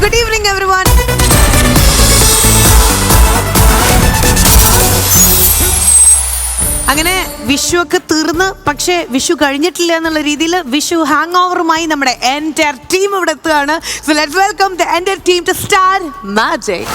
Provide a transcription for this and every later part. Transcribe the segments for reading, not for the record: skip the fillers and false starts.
Good evening, everyone. അങ്ങനെ വിഷു ഒക്കെ തീർന്ന് പക്ഷേ വിഷു കഴിഞ്ഞിട്ടില്ല എന്നുള്ള രീതിയിൽ വിഷു ഹാങ് ഓവറുമായി നമ്മുടെ എൻ്റർ ടീം ഇവിടെ എത്തുകയാണ്. So let's welcome the enter team to Star Magic.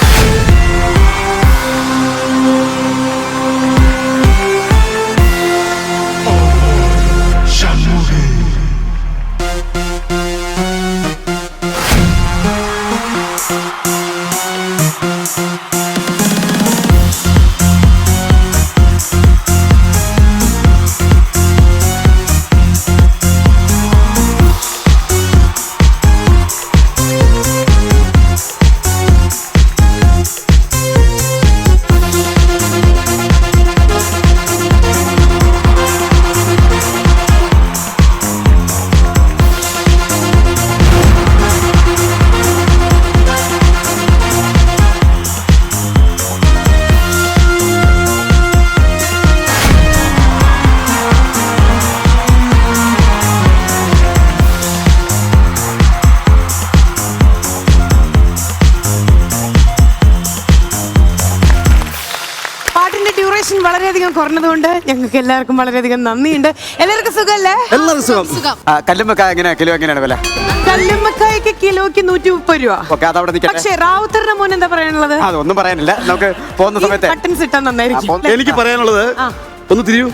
വളരെയധികം കുറഞ്ഞതുകൊണ്ട് ഞങ്ങൾക്ക് എല്ലാവർക്കും വളരെയധികം നന്ദിയുണ്ട്. എല്ലാവർക്കും സുഖമല്ലേ? എല്ലാവർക്കും സുഖം. കല്ലുമ്മക്കായ കിലോ എങ്ങനെയാണ് വില? കല്ലുമ്മക്കായ്ക്ക് കിലോയ്ക്ക് 130 രൂപ. പക്ഷേ റാവുത്തറിന്റെ മോൻ എന്താ പറയാനുള്ളത്? അതൊന്നും പറയാനില്ല. നമുക്ക് പോകുന്ന സമയത്ത് ബട്ടൺസ് ഇട്ടാൽ നന്നായിരിക്കും. എനിക്ക് പറയാനുള്ളത് ഒന്ന് തിരിയൂ.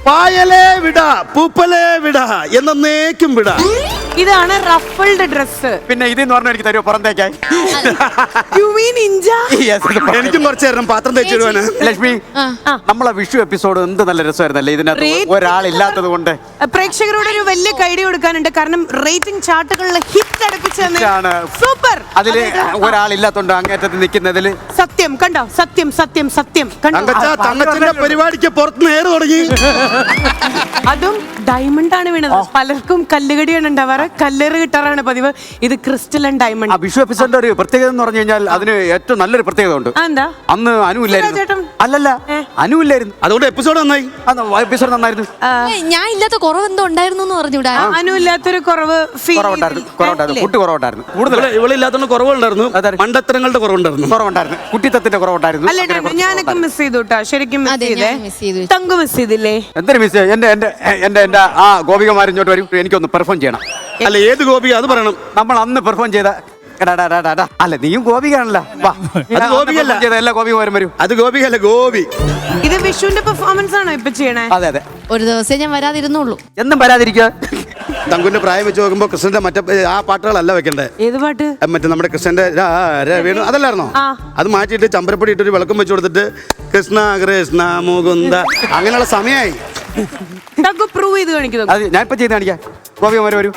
പായലേ വിട പൂപ്പലേ വിട എന്നേക്കും വിട. ഇതാണ് റഫിൾഡ് ഡ്രസ്. പിന്നെ ഇതെന്ന് പറഞ്ഞാൽ എനിക്ക് തരുമോ പുറത്തേക്കായി? എനിക്കും കുറച്ച് തരണം പാത്രം തേച്ചിടുവാന്. ലക്ഷ്മി, നമ്മളെ വിഷു എപ്പിസോഡ് എന്ത് നല്ല രസമായിരുന്നല്ലേ. ഇതിനകത്ത് ഒരാളില്ലാത്തത് കൊണ്ട് പ്രേക്ഷകരോട് ഒരു വലിയ കൈഡി കൊടുക്കാനുണ്ട്. കാരണം റേറ്റിംഗ് ചാർട്ടുകളിൽ ഹിറ്റ് അടുപ്പിച്ചാണ്. സൂപ്പർ. അതില് ഒരാളില്ലാത്തോണ്ട് അങ്ങേറ്റത്ത് നിൽക്കുന്നതില് സത്യം കണ്ടോ? സത്യം സത്യം സത്യം തങ്കച്ചന്റെ പരിപാടിക്ക് പുറത്ത് നേരെ തുടങ്ങി. അതും ഡയമണ്ട് ആണ് വീണത്. പലർക്കും കല്ലുകടിയാണ് ഉണ്ടാവാറ്, കല്ലേറ് കിട്ടാറാണ് പതിവ്. ഇത് ക്രിസ്റ്റൽ ആൻഡ് ഡയമണ്ട്. വിഷു എപ്പിസോഡിന്റെ ഒരു പ്രത്യേകത എന്ന് പറഞ്ഞു കഴിഞ്ഞാൽ അതിന് ഏറ്റവും നല്ലൊരു പ്രത്യേകത ഉണ്ട്. എന്താ? അന്ന് അനുവില്ലായിരുന്നു. അല്ലല്ല, അനുവില്ലായിരുന്നു. അതുകൊണ്ട് എപ്പിസോഡ് നന്നായി. എപ്പിസോഡ് നന്നായിരുന്നു. ഞാൻ ഇല്ലാത്ത കുറവെന്തോ ഉണ്ടായിരുന്നു എന്ന് പറഞ്ഞൂടാ. അനുവില്ലാത്തൊരു കുറവ് ഫുഡ് കുറവുണ്ടായിരുന്നു. കൂടുതൽ ഇവളില്ലാത്ത കുറവുണ്ടായിരുന്നു. മണ്ടത്തരങ്ങളുടെ കുറവുണ്ടായിരുന്നു. കുട്ടിത്തത്തിന്റെ കുറവുണ്ടായിരുന്നു. അല്ല, ഞാനൊക്കെ മിസ് ചെയ്തു കേട്ടോ. ശരിക്കും തങ്കു മിസ് ചെയ്തില്ലേ? എന്തൊരു മിസ്? എന്റെ ആ ഗോപികമാർ ഇങ്ങോട്ട് വരും. എനിക്കൊന്ന് പെർഫോം ചെയ്യണം. അല്ല, ഏത് ഗോപിക അത് പറയണം. നമ്മൾ അന്ന് പെർഫോം ചെയ്ത അല്ല, നീയും ഗോപികയാണല്ലോ. എല്ലാ ഗോപികമാരും വരും. അത് ഗോപികല്ല, ഗോപി. ഇത് വിഷുവിന്റെ പെർഫോമൻസ് ആണോ ഇപ്പൊ ചെയ്യണേ? അതെ അതെ. ഒരു ദിവസം ഞാൻ വരാതിരുന്നുള്ളൂ. എന്നും വരാതിരിക്കുക. തങ്കുന്റെ പ്രായം വെച്ച് നോക്കുമ്പോ കൃഷ്ണന്റെ മറ്റേ ആ പാട്ടുകളല്ല വെക്കണ്ടേ. ഏത് പാട്ട്? മറ്റേ നമ്മുടെ കൃഷ്ണന്റെ വീണു അതല്ലായിരുന്നോ? അത് മാറ്റിയിട്ട് ചമ്പരപ്പൊടി ഇട്ടൊരു വിളക്കം വെച്ച് കൊടുത്തിട്ട് കൃഷ്ണ കൃഷ്ണ മുകുന്ദ അങ്ങനെയുള്ള സമയമായി. പ്രൂവ് ചെയ്ത് കാണിക്കുന്നു. അത് ഞാൻ ഇപ്പൊ ചെയ്ത് കാണിക്കാം. ഗോപികമാര് വരൂ.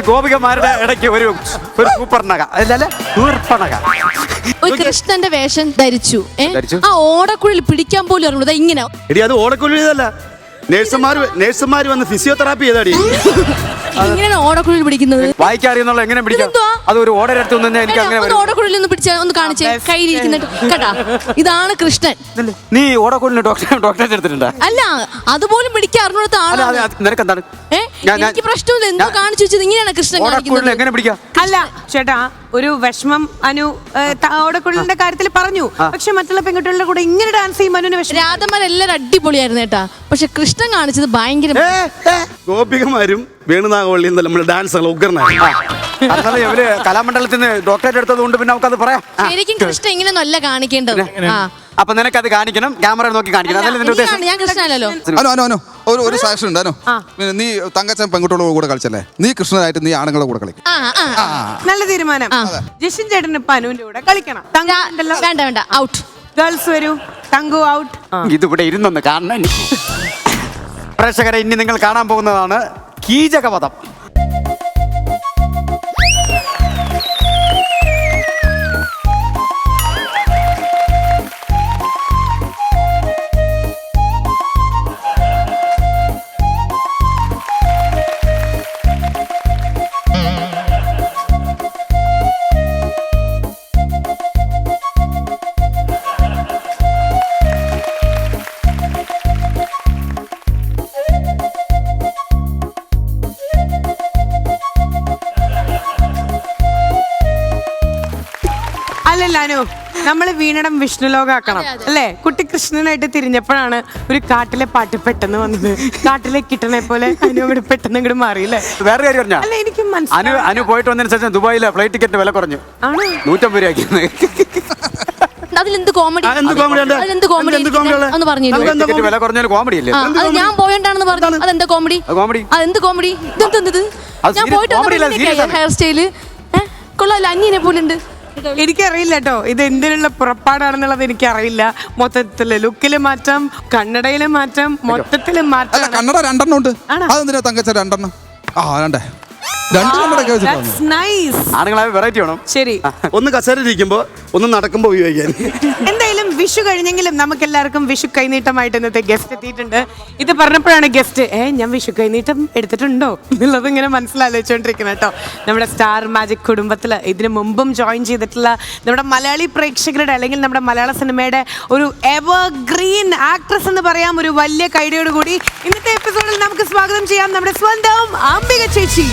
ഗോപികമാരുടെ ഇടയ്ക്ക് ഒരു സൂപ്പർനക അല്ലേ സൂർപ്പണക. ഒരു കൃഷ്ണന്റെ വേഷം ധരിച്ചു ധരിച്ചു. ആ ഓടക്കുഴൽ പിടിക്കാൻ പോലും അറിഞ്ഞു ഇങ്ങനെ എടി അത് ഓടക്കൊള്ളിയതല്ല, നേഴ്സുമാർ വന്ന് ഫിസിയോതെറാപ്പി ചെയ്താടി. ഇങ്ങനെയാണ് ഓടക്കുഴൽ പിടിക്കുന്നത്. വായിക്കാൻ അറിയുന്നുള്ള എങ്ങനെ പിടിക്കാം? ഇതെന്തുവാ? അത് ഒരു ഓടരടുത്ത് നിന്ന് എനിക്ക് അങ്ങനെ ഒന്ന് ഓടക്കുഴലിൽ ഒന്ന് പിടിച്ച ഒന്ന് കാണിച്ചേ കയ്യിലിരിക്കുന്നിട്ട് കേട്ടാ. ഇതാണ് കൃഷ്ണൻ. നീ ഓടക്കുള്ളിന് ഡോക്ടറേറ്റ് എടുത്തിട്ടുണ്ടാ? അല്ല അതുപോലും പിടിക്കാൻ അറിഞ്ഞുകൊടുത്ത അല്ല ആളാണ്. അത് നിനക്ക് എന്താണ്? എനിക്ക് പ്രശ്നമില്ല. എന്തോ കാണിച്ചു വെച്ചത് ഇങ്ങനെയാണ് കൃഷ്ണൻ ഓടക്കുള്ളിൽ കാണിക്കുന്നത്. എങ്ങനെ പിടിക്കാം? അല്ല ചേട്ടാ, ഒരു വിഷമം അനു ഓടക്കുഴലിന്റെ കാര്യത്തിൽ പറഞ്ഞു. പക്ഷെ മറ്റുള്ള പെൺകുട്ടികളുടെ കൂടെ ഇങ്ങനെ ഡാൻസ് ചെയ്യും അനുവിന് വിഷമം. രാധന്മാരെല്ലാരും അടിപൊളിയായിരുന്നു കേട്ടാ. പക്ഷെ കൃഷ്ണൻ കാണിച്ചത് ഭയങ്കര ഗോപികമാരും വേണുനാഗവള്ളിയും നമ്മൾ ഡാൻസ് ഉഗ്രനായി. അന്നേരം ഇവര് കലാമണ്ഡലത്തിൽ നിന്ന് ഡോക്ടറേറ്റ് എടുത്തത് കൊണ്ട് പിന്നെ നമുക്കത് പറയാം. ശരിക്കും കൃഷ്ണൻ ഇങ്ങനെയൊന്നും അല്ല കാണിക്കേണ്ടത്. അപ്പൊ നിനക്കത് കാണിക്കണം, ക്യാമറ നോക്കി കാണിക്കണം, അതല്ലേ നിന്റെ ഉദ്ദേശം? ഞാൻ കൃഷ്ണനല്ലോ. അനു ഒരു സാക്ഷൻ ഉണ്ട് അനു. പിന്നെ നീ തങ്കച്ചൻ പെൺകുട്ടികളുടെ കൂടെ കളിച്ചല്ലേ, നീ കൃഷ്ണനായിട്ട് നീ ആണുങ്ങളുടെ കൂടെ കളിക്കും. നല്ല തീരുമാനം. ജിഷിൻ ചേട്ടൻ ഇപ്പൊ അനുവിന്റെ കൂടെ കളിക്കണം. വേണ്ട ഔട്ട്. ഗേൾസ് വരൂ, തങ്കു ഔട്ട്. ഇതിവിടെ ഇരുന്നൊന്ന് കാണണം എനിക്ക്. പ്രേക്ഷകരെ, ഇനി നിങ്ങൾ കാണാൻ പോകുന്നതാണ് കീചകവധം. അല്ലല്ല അനു, നമ്മള് വീണടം വിഷ്ണുലോകാക്കണം അല്ലേ? കുട്ടി കൃഷ്ണനായിട്ട് തിരിഞ്ഞപ്പോഴാണ് ഒരു കാട്ടിലെ പാട്ട് പെട്ടെന്ന് വന്നത്. കാട്ടിലെ കിട്ടണെ പോലെ അനു ഇവിടെ പെട്ടെന്ന് ഇങ്ങോട്ട് മാറിയില്ലേ? വേറെ കാര്യം പറഞ്ഞാ, അല്ല എനിക്ക് അനു പോയിട്ട് വന്നതിന് ശേഷം ദുബായിലെ ഫ്ലൈറ്റ് ടിക്കറ്റ് വില കുറഞ്ഞു. 150 രൂപയാക്കി. അതിലെന്ത് കോമഡി? എന്ത് കോമഡി ഉണ്ട്? അതിലെന്ത് കോമഡി? എന്ത് കോമഡി ഉള്ളത്? ഒന്ന് പറഞ്ഞു ടിക്കറ്റ് വില കുറഞ്ഞാൽ കോമഡി അല്ലേ? അത് ഞാൻ പോയോണ്ടാണെന്ന് പറഞ്ഞു. അതെന്താ കോമഡി? കോമഡി അതെന്ത് കോമഡി? ഇതെന്ത്? ഞാൻ പോയിട്ട് ഹെയർ സ്റ്റൈല് കൊള്ളാല്ല, അന്യനെ പോലുണ്ട്. എനിക്കറിയില്ല കേട്ടോ, ഇത് എന്തിനുള്ള പുറപ്പാടാണെന്നുള്ളത് എനിക്കറിയില്ല. മൊത്തത്തില് ലുക്കില് മാറ്റം, കണ്ണടയില് മാറ്റം, മൊത്തത്തില് അല്ല മാറ്റം. കണ്ണട 2 ഉണ്ട്. അതെന്തിനാ തങ്കച്ചൻ 2? രണ്ടേ 2 കണ്ണട That's nice. ആണുങ്ങളായ വെറൈറ്റി വേണം. ശരി, ഒന്ന് കസേരയിരിക്കുമ്പോ ഒന്ന് നടക്കുമ്പോ ഉപയോഗിക്കാൻ. എന്തായാലും വിഷു കഴിഞ്ഞെങ്കിലും നമുക്ക് എല്ലാവർക്കും വിഷു കൈനീട്ടമായിട്ട് ഇന്നത്തെ ഗസ്റ്റ് എത്തിയിട്ടുണ്ട്. ഇത് പറഞ്ഞപ്പോഴാണ് ഗസ്റ്റ് ഞാൻ വിഷു കൈനീട്ടം എടുത്തിട്ടുണ്ടോ എന്നുള്ളത് ഇങ്ങനെ മനസ്സിലാലോചിച്ചോണ്ടിരിക്കുന്നത് കേട്ടോ. നമ്മുടെ സ്റ്റാർ മാജിക് കുടുംബത്തിൽ ഇതിനു മുമ്പും ജോയിൻ ചെയ്തിട്ടുള്ള നമ്മുടെ മലയാളി പ്രേക്ഷകരുടെ അല്ലെങ്കിൽ നമ്മുടെ മലയാള സിനിമയുടെ ഒരു എവർഗ്രീൻ ആക്ട്രസ് എന്ന് പറയാം. ഒരു വലിയ കൈഡിയോട് കൂടി ഇന്നത്തെ എപ്പിസോഡിൽ നമുക്ക് സ്വാഗതം ചെയ്യാം നമ്മുടെ സ്വന്തം അംബിക ചേച്ചി.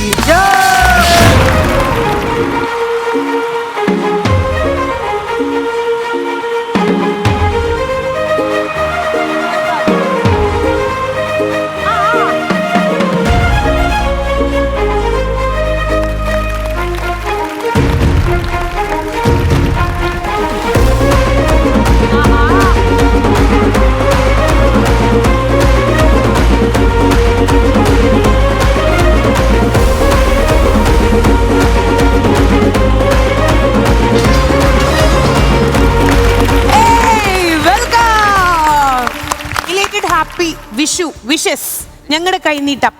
Happy Vishu wishes. ഞങ്ങളുടെ കൈനീട്ടം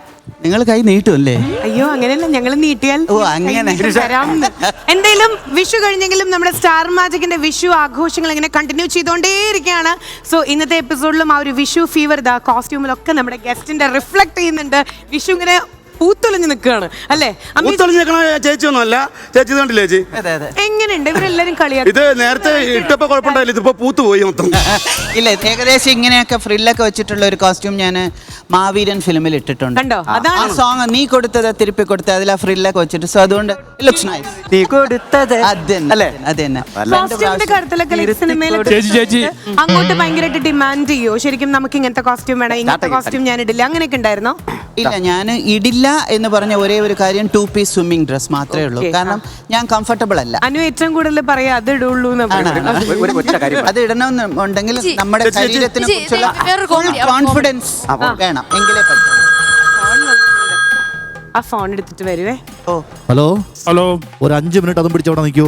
നിങ്ങൾ കൈ നീട്ടുമല്ലേ? അയ്യോ അങ്ങനെയല്ല, ഞങ്ങൾ നീട്ടിയാൽ ഓ, അങ്ങനെ. തരാമെന്ന്. എന്തായാലും വിഷു കഴിഞ്ഞെങ്കിലും നമ്മുടെ സ്റ്റാർ മാജിക്കിന്റെ വിഷു ആഘോഷങ്ങൾ ഇങ്ങനെ കണ്ടിന്യൂ ചെയ്തുകൊണ്ടേയിരിക്കുകയാണ്. സോ ഇന്നത്തെ എപ്പിസോഡിലും ആ ഒരു വിഷു ഫീവർ കോസ്റ്റ്യൂമിലൊക്കെ നമ്മുടെ ഗസ്റ്റിന്റെ റിഫ്ലക്ട് ചെയ്യുന്നുണ്ട്. വിഷു ഇങ്ങനെ പൂത്തൊളിഞ്ഞ് നിൽക്കുകയാണ് അല്ലേ? ചേച്ചി ഒന്നും അല്ല, ചേച്ചി കണ്ടില്ലേ ചേച്ചി? എങ്ങനെയുണ്ട് ഇവരെല്ലാരും കളിയാക്കി? ഇത് നേരത്തെ ഇട്ടപ്പോ കുഴപ്പമുണ്ടായില്ല, ഇതിപ്പോ പൂത്തു പോയി മൊത്തം. ഇല്ല, ഏകദേശം ഇങ്ങനെയൊക്കെ ഫ്രില്ലൊക്കെ വെച്ചിട്ടുള്ള ഒരു കോസ്റ്റ്യൂം ഞാൻ മാവീരൻ ഫിലിമിൽ ഇട്ടിട്ടുണ്ട്. കണ്ടോ? അതാണ് ആ സോങ് നീ കൊടുത്തത് തിരുപ്പി കൊടുത്തത്, അതിൽ ആ ഫ്രില്ലൊക്കെ വെച്ചിട്ട്. സോ അതുകൊണ്ട് ലുക്സ് നൈസ്. നീ കൊടുത്തത് അല്ലേ? അത് തന്നെ. കോസ്റ്റ്യൂമിന്റെ കാര്യത്തിലൊക്കെ സിനിമയിലൊക്കെ അങ്ങോട്ട് ഭയങ്കരമായിട്ട് ഡിമാൻഡ് ചെയ്യോ? ശരിക്കും നമുക്ക് ഇങ്ങനത്തെ കോസ്റ്റ്യൂം വേണം, ഇങ്ങനത്തെ കോസ്റ്റ്യൂം ഞാൻ ഇടില്ല, അങ്ങനെയൊക്കെ ഉണ്ടായിരുന്നോ? ഇല്ല, ഞാൻ ഇടില്ല എന്ന് പറഞ്ഞ ഒരേ ഒരു കാര്യം 2 പീസ് സ്വിമ്മിംഗ് ഡ്രസ് മാത്രമേ ഉള്ളൂ. കാരണം ഞാൻ കംഫർട്ടബിൾ അല്ല. അനു ഏറ്റവും കൂടുതൽ പറയാ അത് ഇടുള്ളൂ. അത് ഇടണമെന്നുണ്ടെങ്കിൽ നമ്മുടെ ശരീരത്തിനെ കുറിച്ചുള്ള കോൺഫിഡൻസ് വേണം, എങ്കിലേ പറ്റും. ആ ഫോൺ എടുത്തിട്ട് വരുവേ. ഓ ഹലോ ഒരു 5 മിനിറ്റ് അതും പിടിച്ചവിടെ നിൽക്കൂ.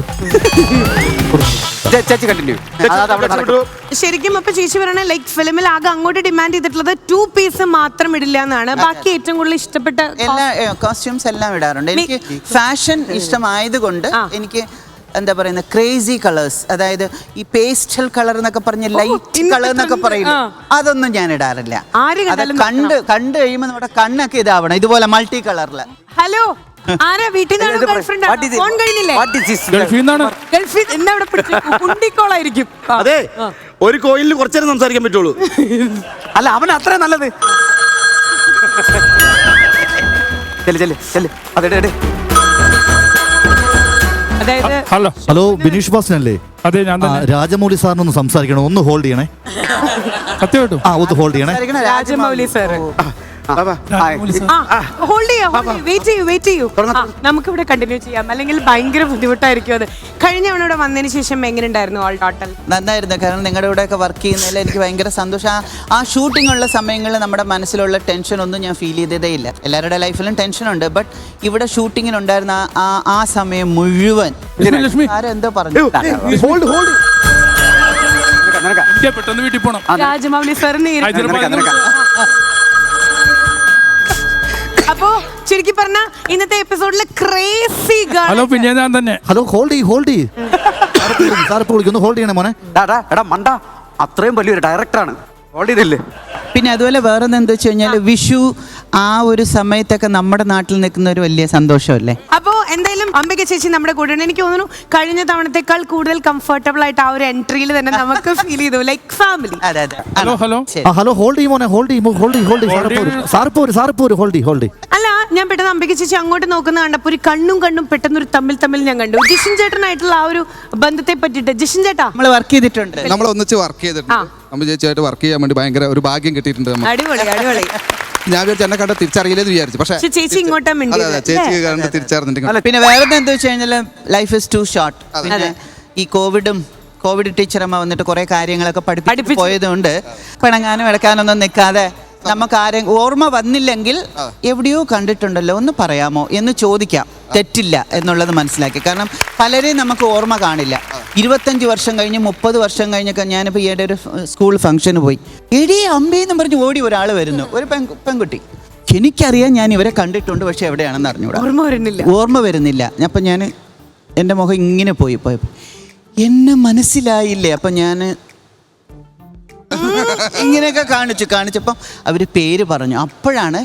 ചേച്ചി കണ്ടിന്യൂ. അത് അവിടെ നടക്കും. ശരിക്കും അപ്പൊ ചേച്ചി പറയണ ലൈക്ക് ഫിലിമിൽ ആകെ അങ്ങോട്ട് ഡിമാൻഡ് ചെയ്തിട്ടുള്ളത് 2 പീസ് മാത്രം ഇടില്ല എന്നാണ്. ബാക്കി ഏറ്റവും കൂടുതൽ ഇഷ്ടപ്പെട്ട എല്ലാ കോസ്റ്റ്യൂംസ് എല്ലാം ഇടാറുണ്ട്. എനിക്ക് ഫാഷൻ ഇഷ്ടമായതുകൊണ്ട് എനിക്ക് എന്താ പറയുന്നത് ക്രേസി കളേഴ്സ്, അതായത് ഈ പേസ്റ്റൽ കളർ എന്നൊക്കെ പറഞ്ഞ് ലൈറ്റ് കളർ എന്നൊക്കെ പറയില്ല, അതൊന്നും ഞാൻ ഇടാറില്ല. അത് കണ്ട് കഴിയുമ്പോൾ നമ്മുടെ കണ്ണൊക്കെ ഇതാവണം, ഇതുപോലെ മൾട്ടി കളറില്. ഹലോ, ആരാ വീട്ടിൽ നിന്നാണ് ഗേൾഫ്രണ്ട്? ഫോൺ കഴിഞ്ഞില്ലേ? ഗൾഫിൽ എന്നാ അവിടെ കുണ്ടിക്കോളായിരിക്കും. അതെ, ഒരു കോയിലിൽ കുറച്ചേരം സംസാരിക്കാൻ പറ്റുള്ളൂ. അല്ല, അവൻ അത്രയും നല്ലത്. അതെ. അതായത് ഹലോ ബിനീഷ് ബാസൻ അല്ലേ? അതെ, ഞാൻ തന്നെ. രാജമൗലി സാറിനൊന്ന് സംസാരിക്കണം, ഒന്ന് ഹോൾഡ് ചെയ്യണേ. സത്യമായിട്ടും ഒന്ന് ഹോൾഡ് ചെയ്യണേ. രാജമൗലി സാർ ഹോൾഡ് ചെയ്യാം, വെയിറ്റ് ചെയ്യൂ. നമുക്കിവിടെ കണ്ടിന്യൂ ചെയ്യാം, അല്ലെങ്കിൽ ഭയങ്കര ബുദ്ധിമുട്ടായിരിക്കും അത്. കഴിഞ്ഞ തവണ ഇവിടെ വന്നതിന് ശേഷം എങ്ങനെ ഉണ്ടായിരുന്നു ഓൾ ടോട്ടൽ? നന്നായിരുന്നു, കാരണം നിങ്ങളുടെ കൂടെയൊക്കെ വർക്ക് ചെയ്യുന്നതിൽ എനിക്ക് ഭയങ്കര സന്തോഷം. ആ ഷൂട്ടിംഗ് ഉള്ള സമയങ്ങളിൽ നമ്മുടെ മനസ്സിലുള്ള ടെൻഷൻ ഒന്നും ഞാൻ ഫീൽ ചെയ്തതേ ഇല്ല. എല്ലാവരുടെ ലൈഫിലും ടെൻഷനുണ്ട്, ബട്ട് ഇവിടെ ഷൂട്ടിങ്ങിനുണ്ടായിരുന്ന ആ സമയം മുഴുവൻ ആരെന്തോ പറഞ്ഞു. പെട്ടെന്ന് വീട്ടിൽ പോണം. രാജമൗലി സാറിന് അപ്പോ ശരിക്കും പറഞ്ഞ ഇന്നത്തെ എപ്പിസോഡില് ക്രേസി ഹലോ, പിന്നെ ഞാൻ തന്നെ. ഹലോ, ഹോൾഡ് ഒന്ന് ഹോൾഡ് ചെയ്യണേ മോനെ. എടാ മണ്ട, അത്രയും വലിയൊരു ഡയറക്ടറാണ്, ഹോൾഡ് ചെയ്തില്ലേ? പിന്നെ അതുപോലെ വേറെ എന്താ വെച്ച് കഴിഞ്ഞാൽ വിഷു ആ ഒരു സമയത്തൊക്കെ നമ്മുടെ നാട്ടിൽ നിൽക്കുന്ന ഒരു വലിയ സന്തോഷമല്ലേ. അപ്പോ എന്തായാലും അംബിക ചേച്ചി നമ്മുടെ കൂടെ ഉണ്ട്. എനിക്ക് തോന്നുന്നു കഴിഞ്ഞ തവണത്തെക്കാൾ കൂടുതൽ കംഫർട്ടബിൾ ആയിട്ട് ആ ഒരു എൻട്രിയിൽ തന്നെ നമുക്ക് ഫീൽ ചെയ്തു, ലൈക്ക് ഫാമിലി. ഹലോ, ഹോൾഡ് ചെയ്യും മോനെ, ഹോൾഡ് ചെയ്യും. അല്ല, ഞാൻ പെട്ടെന്ന് അംബിക ചേച്ചി അങ്ങോട്ട് നോക്കുന്ന കണ്ടപ്പോ ഒരു കണ്ണും പെട്ടെന്നൊരു തമ്മിൽ ഞാൻ കണ്ടു. ജിഷിൻ ചേട്ടനായിട്ടുള്ള ആ ഒരു ബന്ധത്തെ പറ്റിയിട്ട്. ജിഷിൻ ചേട്ടാ, നമ്മൾ വർക്ക് ചെയ്തിട്ടുണ്ട്, നമ്മൾ ഒന്നിച്ച് വർക്ക് ചെയ്തിട്ടുണ്ട്. അമ്മ ചേച്ചിയായിട്ട് വർക്ക് ചെയ്യാൻ വേണ്ടി ഭയങ്കര ഒരു ഭാഗ്യം കിട്ടിയിട്ടുണ്ട്. അടിപൊളി. ഞാൻ വിചാരിച്ചു എന്നെ കണ്ട തിരിച്ചറിയില്ലെന്ന് വിചാരിച്ചു, പക്ഷേ ചേച്ചി ഇങ്ങോട്ടാ ചേച്ചി കണ്ട് തിരിച്ചറിഞ്ഞിട്ട്. പിന്നെ വേറെ എന്താ വെച്ച് കഴിഞ്ഞാൽ ലൈഫ് ഇസ് ടു ഷോർട്ട്. പിന്നെ ഈ കോവിഡ് ടീച്ചറമ്മ വന്നിട്ട് കുറെ കാര്യങ്ങളൊക്കെ പഠിപ്പിച്ചു പോയതുകൊണ്ട് പിണങ്ങാനും ഇടക്കാനൊന്നും നിൽക്കാതെ നമുക്ക് ആരെങ്കിലും ഓർമ്മ വന്നില്ലെങ്കിൽ എവിടെയോ കണ്ടിട്ടുണ്ടല്ലോ ഒന്ന് പറയാമോ എന്ന് ചോദിക്കാം, തെറ്റില്ല എന്നുള്ളത് മനസ്സിലാക്കി. കാരണം പലരെയും നമുക്ക് ഓർമ്മ കാണില്ല. 25 വർഷം കഴിഞ്ഞ് 30 വർഷം കഴിഞ്ഞൊക്കെ ഞാനിപ്പോൾ ഈയിടെ ഒരു സ്കൂൾ ഫംഗ്ഷന് പോയി, എടീ അമ്പേന്ന് പറഞ്ഞ് ഓടി ഒരാൾ വരുന്നു, ഒരു പെൺകുട്ടി. എനിക്കറിയാം ഞാൻ ഇവരെ കണ്ടിട്ടുണ്ട്, പക്ഷെ എവിടെയാണെന്ന് അറിഞ്ഞൂടാ, ഓർമ്മ വരുന്നില്ല. അപ്പം ഞാൻ എൻ്റെ മുഖം ഇങ്ങനെ പോയപ്പോൾ എന്നെ മനസ്സിലായില്ലേ. അപ്പം ഞാൻ ഇങ്ങനെയൊക്കെ കാണിച്ചപ്പം അവർ പേര് പറഞ്ഞു. അപ്പോഴാണ്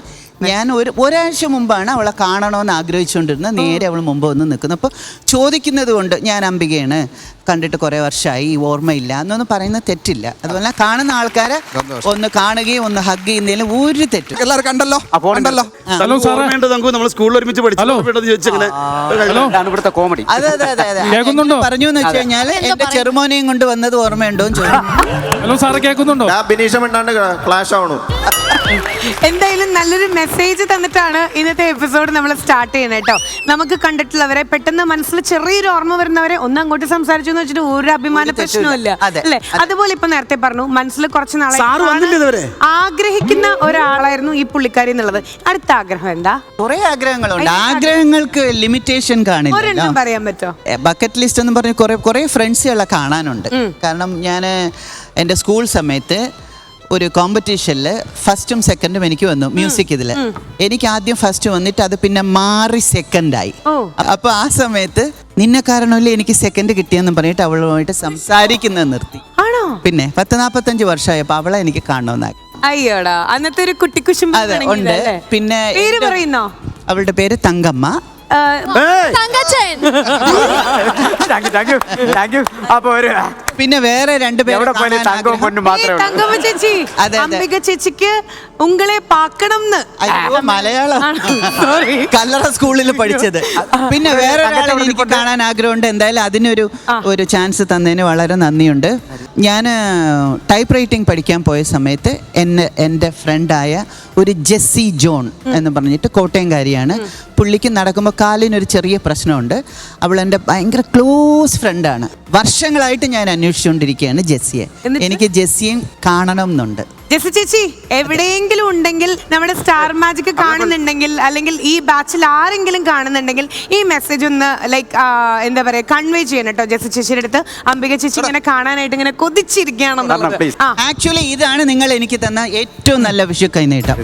ഞാൻ ഒരാഴ്ച മുമ്പാണ് അവളെ കാണണമെന്ന് ആഗ്രഹിച്ചുകൊണ്ടിരുന്നത്. നേരെ അവൾ മുമ്പ് വന്ന് നിൽക്കുന്നു. അപ്പോൾ ചോദിക്കുന്നത് കൊണ്ട് ഞാൻ അംബികയാണ്, കണ്ടിട്ട് കുറേ വർഷമായി, ഓർമ്മയില്ല എന്നൊന്നും പറയുന്നത് തെറ്റില്ല. അതുപോലെ കാണുന്ന ആൾക്കാരെ ഒന്ന് കാണുകയും ഒന്ന് ഹഗ് ചെയ്യുന്നതിലും ഒരു തെറ്റും. എല്ലാവരും കണ്ടല്ലോ. നമ്മൾ സ്കൂളിൽ ഒരുമിച്ച് കോമഡി. അതെ പറഞ്ഞു എന്ന് വെച്ച് കഴിഞ്ഞാൽ എന്റെ ചെറുമോനെയും കൊണ്ട് വന്നത് ഓർമ്മയുണ്ടോ എന്ന് ചോദിച്ചു. എന്തായാലും നല്ലൊരു മെസ്സേജ് തന്നിട്ടാണ് ഇന്നത്തെ എപ്പിസോഡ് നമ്മൾ സ്റ്റാർട്ട് ചെയ്യുന്നത് കേട്ടോ. നമുക്ക് കണ്ടിട്ടുള്ളവരെ പെട്ടെന്ന് മനസ്സിൽ ചെറിയൊരു ഓർമ്മ വരുന്നവരെ ഒന്ന് അങ്ങോട്ട് സംസാരിച്ചു എന്ന് വെച്ചിട്ട് ഒരു അഭിമാന പ്രശ്നമില്ല അല്ലേ. അതുപോലെ ഇപ്പൊ നേരത്തെ പറഞ്ഞു മനസ്സിൽ കുറച്ച് നാളെ ആഗ്രഹിക്കുന്ന ഒരാളായിരുന്നു ഈ പുള്ളിക്കാരി എന്നുള്ളത്. അടുത്ത ആഗ്രഹം എന്താ? കുറെ ആഗ്രഹങ്ങളുണ്ട്, ആഗ്രഹങ്ങൾക്ക് ലിമിറ്റേഷൻ കാണില്ല. ഒരെണ്ണം പറയാൻ പറ്റോ? ബക്കറ്റ് ലിസ്റ്റ് എന്ന് പറഞ്ഞ് കുറെ ഫ്രണ്ട്സുകളെ കാണാനുണ്ട്. കാരണം ഞാൻ എൻ്റെ സ്കൂൾ സമയത്ത് ഒരു കോമ്പറ്റീഷനിൽ ഫസ്റ്റും സെക്കൻഡും എനിക്ക് വന്നു മ്യൂസിക്. ഇതിൽ എനിക്ക് ആദ്യം ഫസ്റ്റ് വന്നിട്ട് അത് പിന്നെ മാറി സെക്കൻഡായി. അപ്പൊ ആ സമയത്ത് നിന്നെ കാരണമല്ലേ എനിക്ക് സെക്കൻഡ് കിട്ടിയെന്ന് പറഞ്ഞിട്ട് അവളുമായിട്ട് സംസാരിക്കുന്നത് നിർത്തി. പിന്നെ 40-45 വർഷമായപ്പോ അവളെ എനിക്ക് കാണണമെന്നായി. അയ്യോടാ, അന്നത്തെ ഒരു കുട്ടിക്കുശും ഉണ്ട്. പിന്നെ അവളുടെ പേര് തങ്കമ്മ. പിന്നെ വേറെ 2 പേര് അംബിക ചേച്ചിക്ക് ഉങ്ങളെ പാക്കണം. മലയാളം കല്ലറ സ്കൂളിൽ പഠിച്ചത്. പിന്നെ വേറെ ഒരാളെ എനിക്ക് കാണാൻ ആഗ്രഹമുണ്ട്. എന്തായാലും അതിനൊരു ചാൻസ് തന്നതിന് വളരെ നന്ദിയുണ്ട്. ഞാൻ ടൈപ്പ് റൈറ്റിംഗ് പഠിക്കാൻ പോയ സമയത്ത് എൻ്റെ ഫ്രണ്ടായ ഒരു ജെസ്സി ജോൺ എന്ന് പറഞ്ഞിട്ട് കോട്ടയംകാരിയാണ്. പുള്ളിക്ക് നടക്കുമ്പോൾ കാലിനൊരു ചെറിയ പ്രശ്നമുണ്ട്. അവൾ എൻ്റെ ഭയങ്കര ക്ലോസ് ഫ്രണ്ടാണ്. വർഷങ്ങളായിട്ട് ഞാൻ അന്വേഷിച്ചുകൊണ്ടിരിക്കുകയാണ് ജെസ്സിയെ. എനിക്ക് ജെസ്സിയും കാണണം എന്നുണ്ട്. ജെസ്സി ചേച്ചി എവിടെയെങ്കിലും ഉണ്ടെങ്കിൽ നമ്മുടെ സ്റ്റാർ മാജിക് കാണുന്നുണ്ടെങ്കിൽ അല്ലെങ്കിൽ ഈ ബാച്ചിൽ ആരെങ്കിലും കാണുന്നുണ്ടെങ്കിൽ ഈ മെസ്സേജ് ഒന്ന് ലൈക്ക് എന്താ പറയാ കൺവേ ചെയ്യണം കേട്ടോ ജെസ്സി ചേച്ചിയുടെ അടുത്ത്. അംബിക ചേച്ചി ഇങ്ങനെ കാണാനായിട്ട് ഇങ്ങനെ കൊതിച്ചിരിക്കുകയാണെന്നുള്ളത്. ആക്ച്വലി ഇതാണ് നിങ്ങൾ എനിക്ക് തന്ന ഏറ്റവും നല്ല വിഷു കൈനീട്ടം.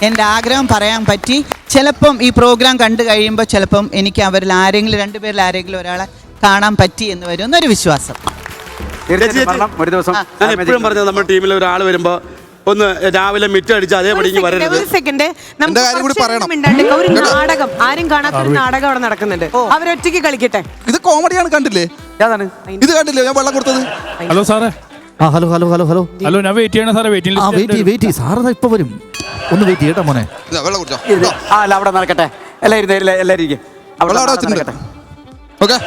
എൻ്റെ ആഗ്രഹം പറയാൻ പറ്റി. ചിലപ്പം ഈ പ്രോഗ്രാം കണ്ടു കഴിയുമ്പോൾ ചിലപ്പം എനിക്ക് അവരിൽ ആരെങ്കിലും രണ്ടുപേരിൽ ആരെങ്കിലും ഒരാളെ കാണാൻ പറ്റി എന്ന് വരും എന്നൊരു വിശ്വാസം. ഒരു ദിവസം ഞാൻ എപ്പോഴും പറഞ്ഞത് നമ്മുടെ ടീമിൽ ഒരാൾ വരുമ്പോ ഒന്ന് രാവിലെ മിറ്റടിച്ച് അതേപടി വരരുത്. ഒരു സെക്കൻഡ് എന്റെ കാര്യം കൂടി പറയണം. ഒരു നാടകം ആരും കാണാത്ത ഒരു നാടകം അവിടെ നടക്കുന്നുണ്ട്. അവരൊറ്റയ്ക്ക് കളിക്കട്ടെ. ഇത് കോമഡിയാണ്, കണ്ടില്ലേ? ഏതാണ് ഇത് കണ്ടില്ലേ ഞാൻ വെള്ളം കൊടുത്തത്? ഹലോ സാറേ. Hello hello hello hello hello, ഞാൻ വെയിറ്റ് ചെയ്യണം സാറേ. വെയിറ്റ് സാറ് ഇപ്പൊ വരും. ഒന്ന് വെയിറ്റ് ചെയ്യട്ടോ മോനെ. ഇതാ, വെള്ളം കുടിച്ചോ. അല്ല അവിടെ നടക്കട്ടെ. എല്ലാവരും ഇരിക്കും. വെള്ളം അവിടെ വെച്ചിട്ടുണ്ട്. ഓക്കെ.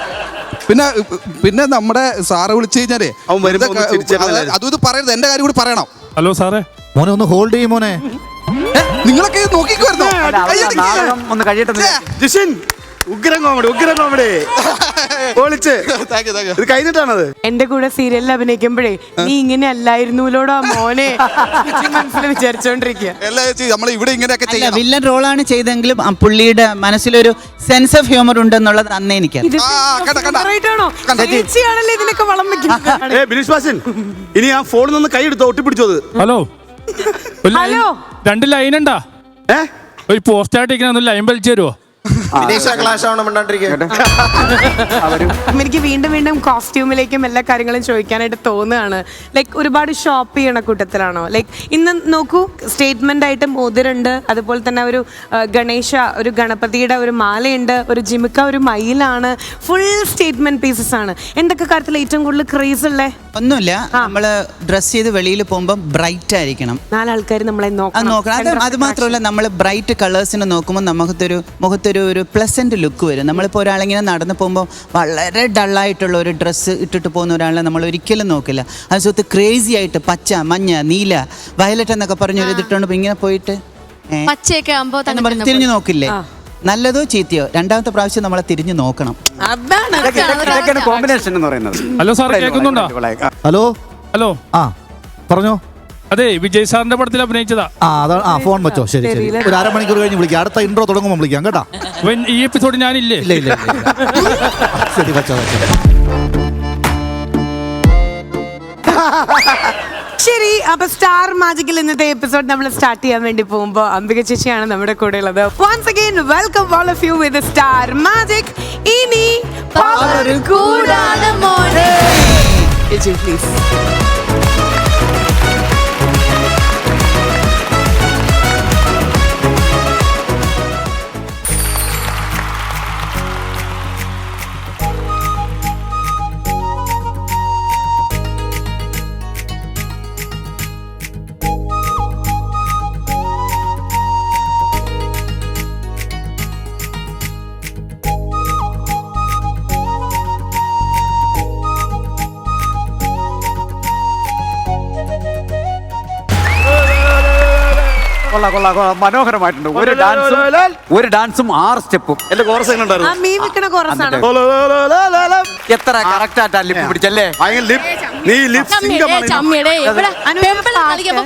പിന്നെ നമ്മുടെ സാറ് വിളിച്ചു കഴിഞ്ഞാലേ അവൻ വരുമ്പോ ഒന്ന് ചിരിച്ചേക്കണം എല്ലാവരും. അതും ഇത് പറയരുത്, എന്റെ കാര്യം കൂടി പറയണം. ഹലോ സാറേ. മോനെ ഒന്ന് ഹോൾഡ് ചെയ്യും മോനെ. നിങ്ങളൊക്കെ ഇത് നോക്കിക്കുവായിരുന്നോ? നാടകം ഒന്ന് കഴിയട്ടെ. ജിഷിൻ ഉഗ്രം കോമഡി പൊളിച്ച്. Thank you, thank you. ഇത് കഴിഞ്ഞിട്ടാണത്. എന്റെ കൂടെ സീരിയലിൽ അഭിനയിക്കുമ്പോഴേ നീ ഇങ്ങനെ അല്ലായിരുന്നൂലോടോ മോനെ മനസ്സിൽ വിചാരിച്ചോണ്ടിരിക്കുക. എല്ലാ ചേച്ചി നമ്മൾ ഇവിടെ ഇങ്ങനെയൊക്കെ അല്ല, ചെയ്യണം. വില്ലൻ റോളാണ് ചെയ്തെങ്കിലും ആ പുള്ളിയുടെ മനസ്സിലൊരു സെൻസ് ഓഫ് ഹ്യൂമർ ഉണ്ടെന്നുള്ളത് അന്നേ എനിക്കറിയാം. ഇത് ആണോ ചേച്ചിയാണല്ലേ ഇതിനൊക്കെ വളം വെക്കുന്നത്? ബിനീഷ് ബാസിൻ ഇനി ആ ഫോണിൽ നിന്ന് കൈ എടുത്തോ, ഒട്ടിപ്പിടിച്ചത്. ഹലോ. ഹലോ. 2 ലൈൻ ഉണ്ടാ? ഒരു പോസ്റ്റ് ആയിട്ട് ഇരിക്കുന്ന ലൈൻ വലിച്ചു തരുമോ? എനിക്ക് വീണ്ടും കോസ്റ്റ്യൂമിലേക്കും എല്ലാ കാര്യങ്ങളും ചോദിക്കാനായിട്ട് തോന്നുകയാണ്. ലൈക്ക് ഒരുപാട് ഷോപ്പ് ചെയ്യണ കൂട്ടത്തിലാണോ? ലൈക്ക് ഇന്ന് നോക്കൂ, സ്റ്റേറ്റ്മെന്റ് ആയിട്ട് മോതിരുണ്ട്, അതുപോലെ തന്നെ ഒരു ഒരു ഗണപതിയുടെ ഒരു മാലയുണ്ട്, ഒരു ജിമിക്ക, ഒരു മയിലാണ്. ഫുൾ സ്റ്റേറ്റ്മെന്റ് പീസസ് ആണ്. എന്തൊക്കെ കാര്യത്തിൽ ഏറ്റവും കൂടുതൽ ക്രേസ് ഉള്ളേ? ഒന്നുമില്ല, നമ്മള് ഡ്രസ് ചെയ്ത് വെളിയിൽ പോകുമ്പോൾ ബ്രൈറ്റ് ആയിരിക്കണം. 4 ആൾക്കാർ നമ്മളെ നോക്കണം. അത് മാത്രമല്ല, നമ്മൾ ബ്രൈറ്റ് കളേഴ്സിന് നോക്കുമ്പോൾ മുഖത്തൊരു പ്ലസന്റ് ലുക്ക് വരും. നമ്മളിപ്പോൾ ഒരാളിങ്ങനെ നടന്നു പോകുമ്പോൾ വളരെ ഡള്ളായിട്ടുള്ള ഒരു ഡ്രസ്സ് ഇട്ടിട്ട് പോകുന്ന ഒരാളെ നമ്മൾ ഒരിക്കലും നോക്കില്ല. അതിനകത്ത് ക്രേസി ആയിട്ട് പച്ച, മഞ്ഞ, നീല, വയലറ്റ് എന്നൊക്കെ പറഞ്ഞ് ഒരു ഇതിട്ടുകൊണ്ട് ഇങ്ങനെ പോയിട്ട് പച്ചയൊക്കെ ആകുമ്പോ തിരിഞ്ഞു നോക്കില്ലേ? നല്ലതോ ചീത്തയോ രണ്ടാമത്തെ പ്രാവശ്യം നമ്മളെ തിരിഞ്ഞു നോക്കണം. അതാണ് കോമ്പിനേഷൻ എന്ന് പറയുന്നത്. ഹലോ സാർ, കേൾക്കുന്നുണ്ടോ? Hello hello. പറഞ്ഞോ. അതെ, വിജയ് സാറിന്റെ പടത്തിൽ അഭിനയിച്ചതാ. അതാണ്. ഫോൺ വെച്ചോ. ശരി. ഒരു അരമണിക്കൂർ കഴിഞ്ഞ് വിളിക്കാം. അടുത്ത ഇൻട്രോ തുടങ്ങുമ്പോൾ വിളിക്കാം കേട്ടാ. ഈ എപ്പിസോഡ് ഞാനില്ലേ? ഇല്ല. ശരി, വെച്ചോ. ശരി, അപ്പൊ സ്റ്റാർ മാജിക്കിൽ ഇന്നത്തെ എപ്പിസോഡ് നമ്മൾ സ്റ്റാർട്ട് ചെയ്യാൻ വേണ്ടി പോകുമ്പോൾ അംബിക ചേച്ചിയാണ് നമ്മുടെ കൂടെ ഉള്ളത്. Once again welcome all of you with Star Magic. ഇനി പവർ കൂടാണ് മോനെ. പ്ലീസ്. കൊള്ളാം. മനോഹരമായിട്ടുണ്ട്. ഒരു ഡാൻസും 6 സ്റ്റെപ്പും. എന്റെ കോറസ് എങ്ങനെ ഉണ്ടായിരുന്നു? ആ മീ വിക്കണ കോറസാണ്. എത്ര കറക്റ്റ് ആയിട്ടാ ലിപ്പ് പിടിച്ചല്ലേ? നീ ലിപ്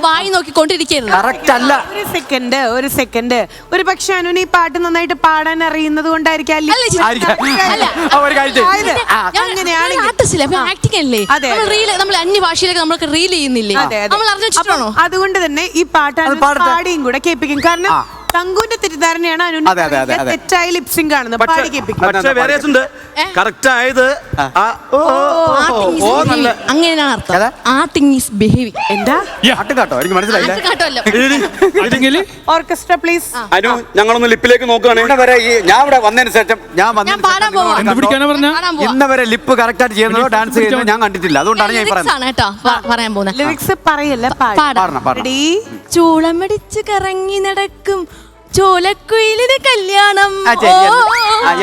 വായി നോക്കിക്കൊണ്ടിരിക്കരുത്. കറക്റ്റ് അല്ല. ഒരു സെക്കൻഡ്. ഒരു പക്ഷെ അനുന് ഈ പാട്ട് നന്നായിട്ട് പാടാൻ അറിയുന്നത് കൊണ്ടായിരിക്കും. നമ്മൾ അന്യ ഭാഷയിലേക്ക് നമ്മൾക്ക് റീൽ ചെയ്യുന്നില്ലേ? നമ്മൾ അറിഞ്ഞിട്ടാണോ? അതുകൊണ്ട് തന്നെ ഈ പാട്ട് പാടിയും കൂടെ കേൾപ്പിക്കും. കാരണം തങ്കുവിന്റെ തെറ്റിദ്ധാരണയാണ് അനു തെറ്റായ ലിപ്സിംഗ് കാണുന്നത്. പാടി കേൾപ്പിക്കും. പക്ഷേ വേറെ കറക്റ്റ് ആയത് അങ്ങനെയാണ് അർത്ഥം. ആർട്ടിങ് ഈസ് ബിഹേവിംഗ്. എന്താ കേട്ടോ? എനിക്ക് മനസ്സിലായില്ല. Orchestra please. അനു, ഞങ്ങളൊന്ന് ലിപ്പിലേക്ക് നോക്കുകയാണ്. ഞാൻ ഇവിടെ വന്നതിന് ശേഷം ഇന്ന് വരെ ലിപ്പ് കറക്റ്റ് ആയിട്ട് ചെയ്യുന്നതോ ഡാൻസ് ചെയ്യുന്നതോ ഞാൻ കണ്ടിട്ടില്ല. അതുകൊണ്ടാണ് ഞാൻ പറയാൻ പോകുന്നത്. ലിറിക്സ് പറയല്ല, പാടി. ചൂളമടിച്ച് കറങ്ങി നടക്കും ചോലക്കുയിലിന് കല്യാണം.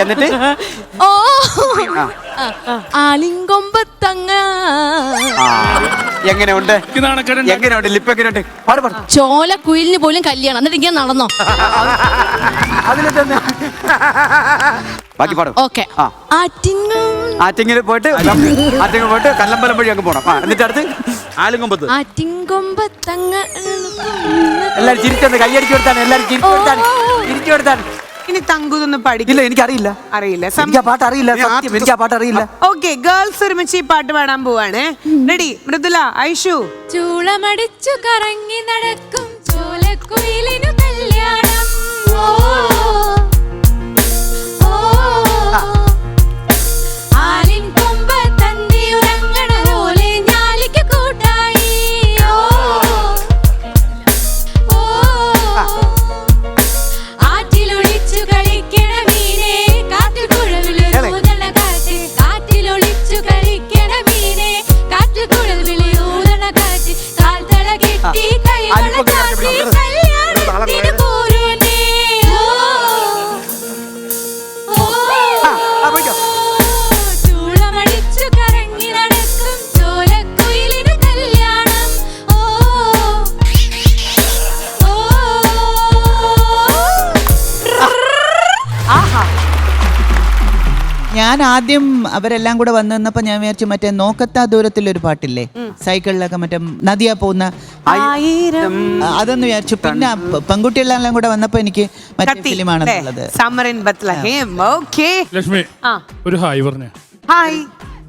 എന്നിട്ട് ആലിങ്കൊമ്പത്തങ്ങ. എങ്ങനെയുണ്ട് ലിപ്പ്? എങ്ങനെയുണ്ട്? ചോലക്കുയിലിന് പോലും കല്യാണം. എന്നിട്ട് ഇങ്ങനെ നടന്നോ? ബാക്കി പാടും. ഓക്കെ. ആറ്റിങ്ങിൽ പോയിട്ട് കല്ലമ്പലം വഴി അങ്ങ് പോണം. എന്നിട്ട് അടുത്ത് ആലുംകൊമ്പത്ത്. ആറ്റിൻകൊമ്പത്തങ്ങ എല്ലാരും ചിരിച്ചോണ്ട് കൈയടിച്ചു കൊടുത്താണ്, എല്ലാരും ചിരിച്ചു കൊടുത്താണ്. ഇനി തങ്കുതൊന്ന് പഠിക്കില്ല. ഇല്ല എനിക്കറിയില്ല, അറിയില്ല. എനിക്ക് ആ പാട്ട് അറിയില്ല, സത്യം എനിക്ക് ആ പാട്ട് അറിയില്ല. ഓക്കെ, ഗേൾസ് ഒരുമിച്ച് ഈ പാട്ട് പാടാൻ പോവാണ്. റെഡി? മൃദുല, ഐഷു. ചൂളമടിച്ചു കറങ്ങി നടക്കും ചോലക്കുയിലിനു കല്യാണം. ഓ ആലിൻ കൊമ്പ് തന്തി ഉറങ്ങണ പോലെ ഞാലിക്ക് കൂട്ടായി. ആറ്റിലൊളിച്ചു കളിക്കണ മീനെ കാറ്റിൽ കുഴവിളി ഊതണ കാറ്റ്. കാറ്റിലൊളിച്ചു കളിക്കണ മീനെ കാറ്റിൽ കുഴവിളി ഊതണ കാറ്റ്. കാൽത്തള കെട്ടി കൈവള കാട്ടി കല്യാണത്തിന് പോരുന്നേ. ചൂളമടിച്ചു കറങ്ങി നടക്കും ചോലക്കുയിലിനു കല്യാണം. ഞാൻ ആദ്യം അവരെല്ലാം കൂടെ വന്നു നിന്നപ്പോ ഞാൻ വിചാരിച്ചു മറ്റേ നോക്കത്താ ദൂരത്തിലൊരു പാട്ടില്ലേ, സൈക്കിളിലൊക്കെ മറ്റേ നദിയാ പോകുന്ന, അതൊന്ന് വിചാരിച്ചു. പിന്നെ പെൺകുട്ടികളെല്ലാം കൂടെ വന്നപ്പോ എനിക്ക് മറ്റേ ഫിലിമാണെന്നുള്ളത്. Summer in Bethlehem. Okay, Lakshmi ആ ഒരു ഹായ് പറഞ്ഞേ. ഹായ്.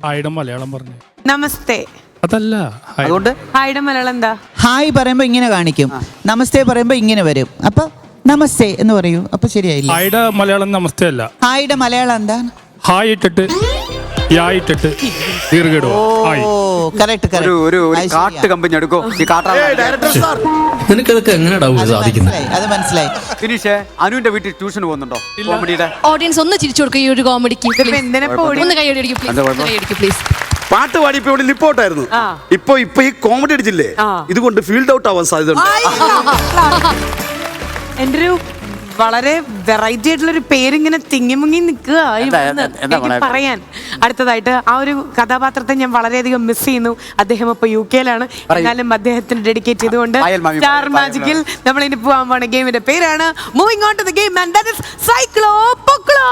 ഹായുടെ മലയാളം പറഞ്ഞേ. നമസ്തേ. അതല്ല ഹായ്. അതുകൊണ്ട് ഹായുടെ മലയാളം എന്താ? ഹായ് പറയുമ്പോ ഇങ്ങനെ കാണിക്കും, നമസ്തേ പറയുമ്പോ ഇങ്ങനെ വരും. അപ്പൊ നമസ്തേ എന്ന് പറയൂ, അപ്പൊ ശരിയായില്ല. ഹായുടെ മലയാളം നമസ്തേ അല്ല. ഹായുടെ മലയാളം എന്താണ്? ഹായ് ഇട്ടിട്ട് യാ ഇട്ടിട്ട് ദീർഘിടുവോ. ഹായ്. ഓ കറക്റ്റ് ഒരു കാട്ട് കമ്പനി എടുക്കോ, ഈ കാട്ടാ. ഡയറക്ടർ സാർ, നിനക്കതൊക്കെ എങ്ങനെയാ സാധിക്കുന്നത്? അത് മനസ്സിലായി. ഫിനിഷ്. അനുവിന്റെ വീട്ടിൽ ട്യൂഷൻ പോകുന്നുണ്ടോ കോമഡിയുടെ? ഓഡിയൻസ് ഒന്ന് ചിരിച്ചു കൊടുക്കുക ഈ ഒരു കോമഡിക്ക്. ഇതിപ്പോ എന്തിനാ ഇപ്പൊ ഓടി? ഒന്ന് കൈയടിക്കും പ്ലീസ്. പാട്ട് പാടി ഇപ്പൊ ഇവിടെ ലിപ്പ് ഔട്ടായിരുന്നു. ഇപ്പൊ ഈ കോമഡി അടിച്ചില്ലേ, ഇതുകൊണ്ട് ഫീൽഡ് ഔട്ട് ആവാൻ സാധ്യതയുണ്ട്. എന്റെ ഒരു വളരെ വെറൈറ്റി ആയിട്ടുള്ള ഒരു പേരിങ്ങനെ തിങ്ങിമുങ്ങി നിൽക്കുക പറയാൻ. അടുത്തതായിട്ട് ആ ഒരു കഥാപാത്രത്തെ ഞാൻ വളരെയധികം മിസ് ചെയ്യുന്നു. അദ്ദേഹം ഇപ്പൊ UK-ലാണ്. എന്നാലും അദ്ദേഹത്തിന് ഡെഡിക്കേറ്റ് ചെയ്തുകൊണ്ട് സ്റ്റാർ മാജിക്കിൽ നമ്മൾ ഇനി പോകാൻ പോണ ഗെയിമിന്റെ പേരാണ് moving on to the game and that is സൈക്ലോ പൊക്ലോ.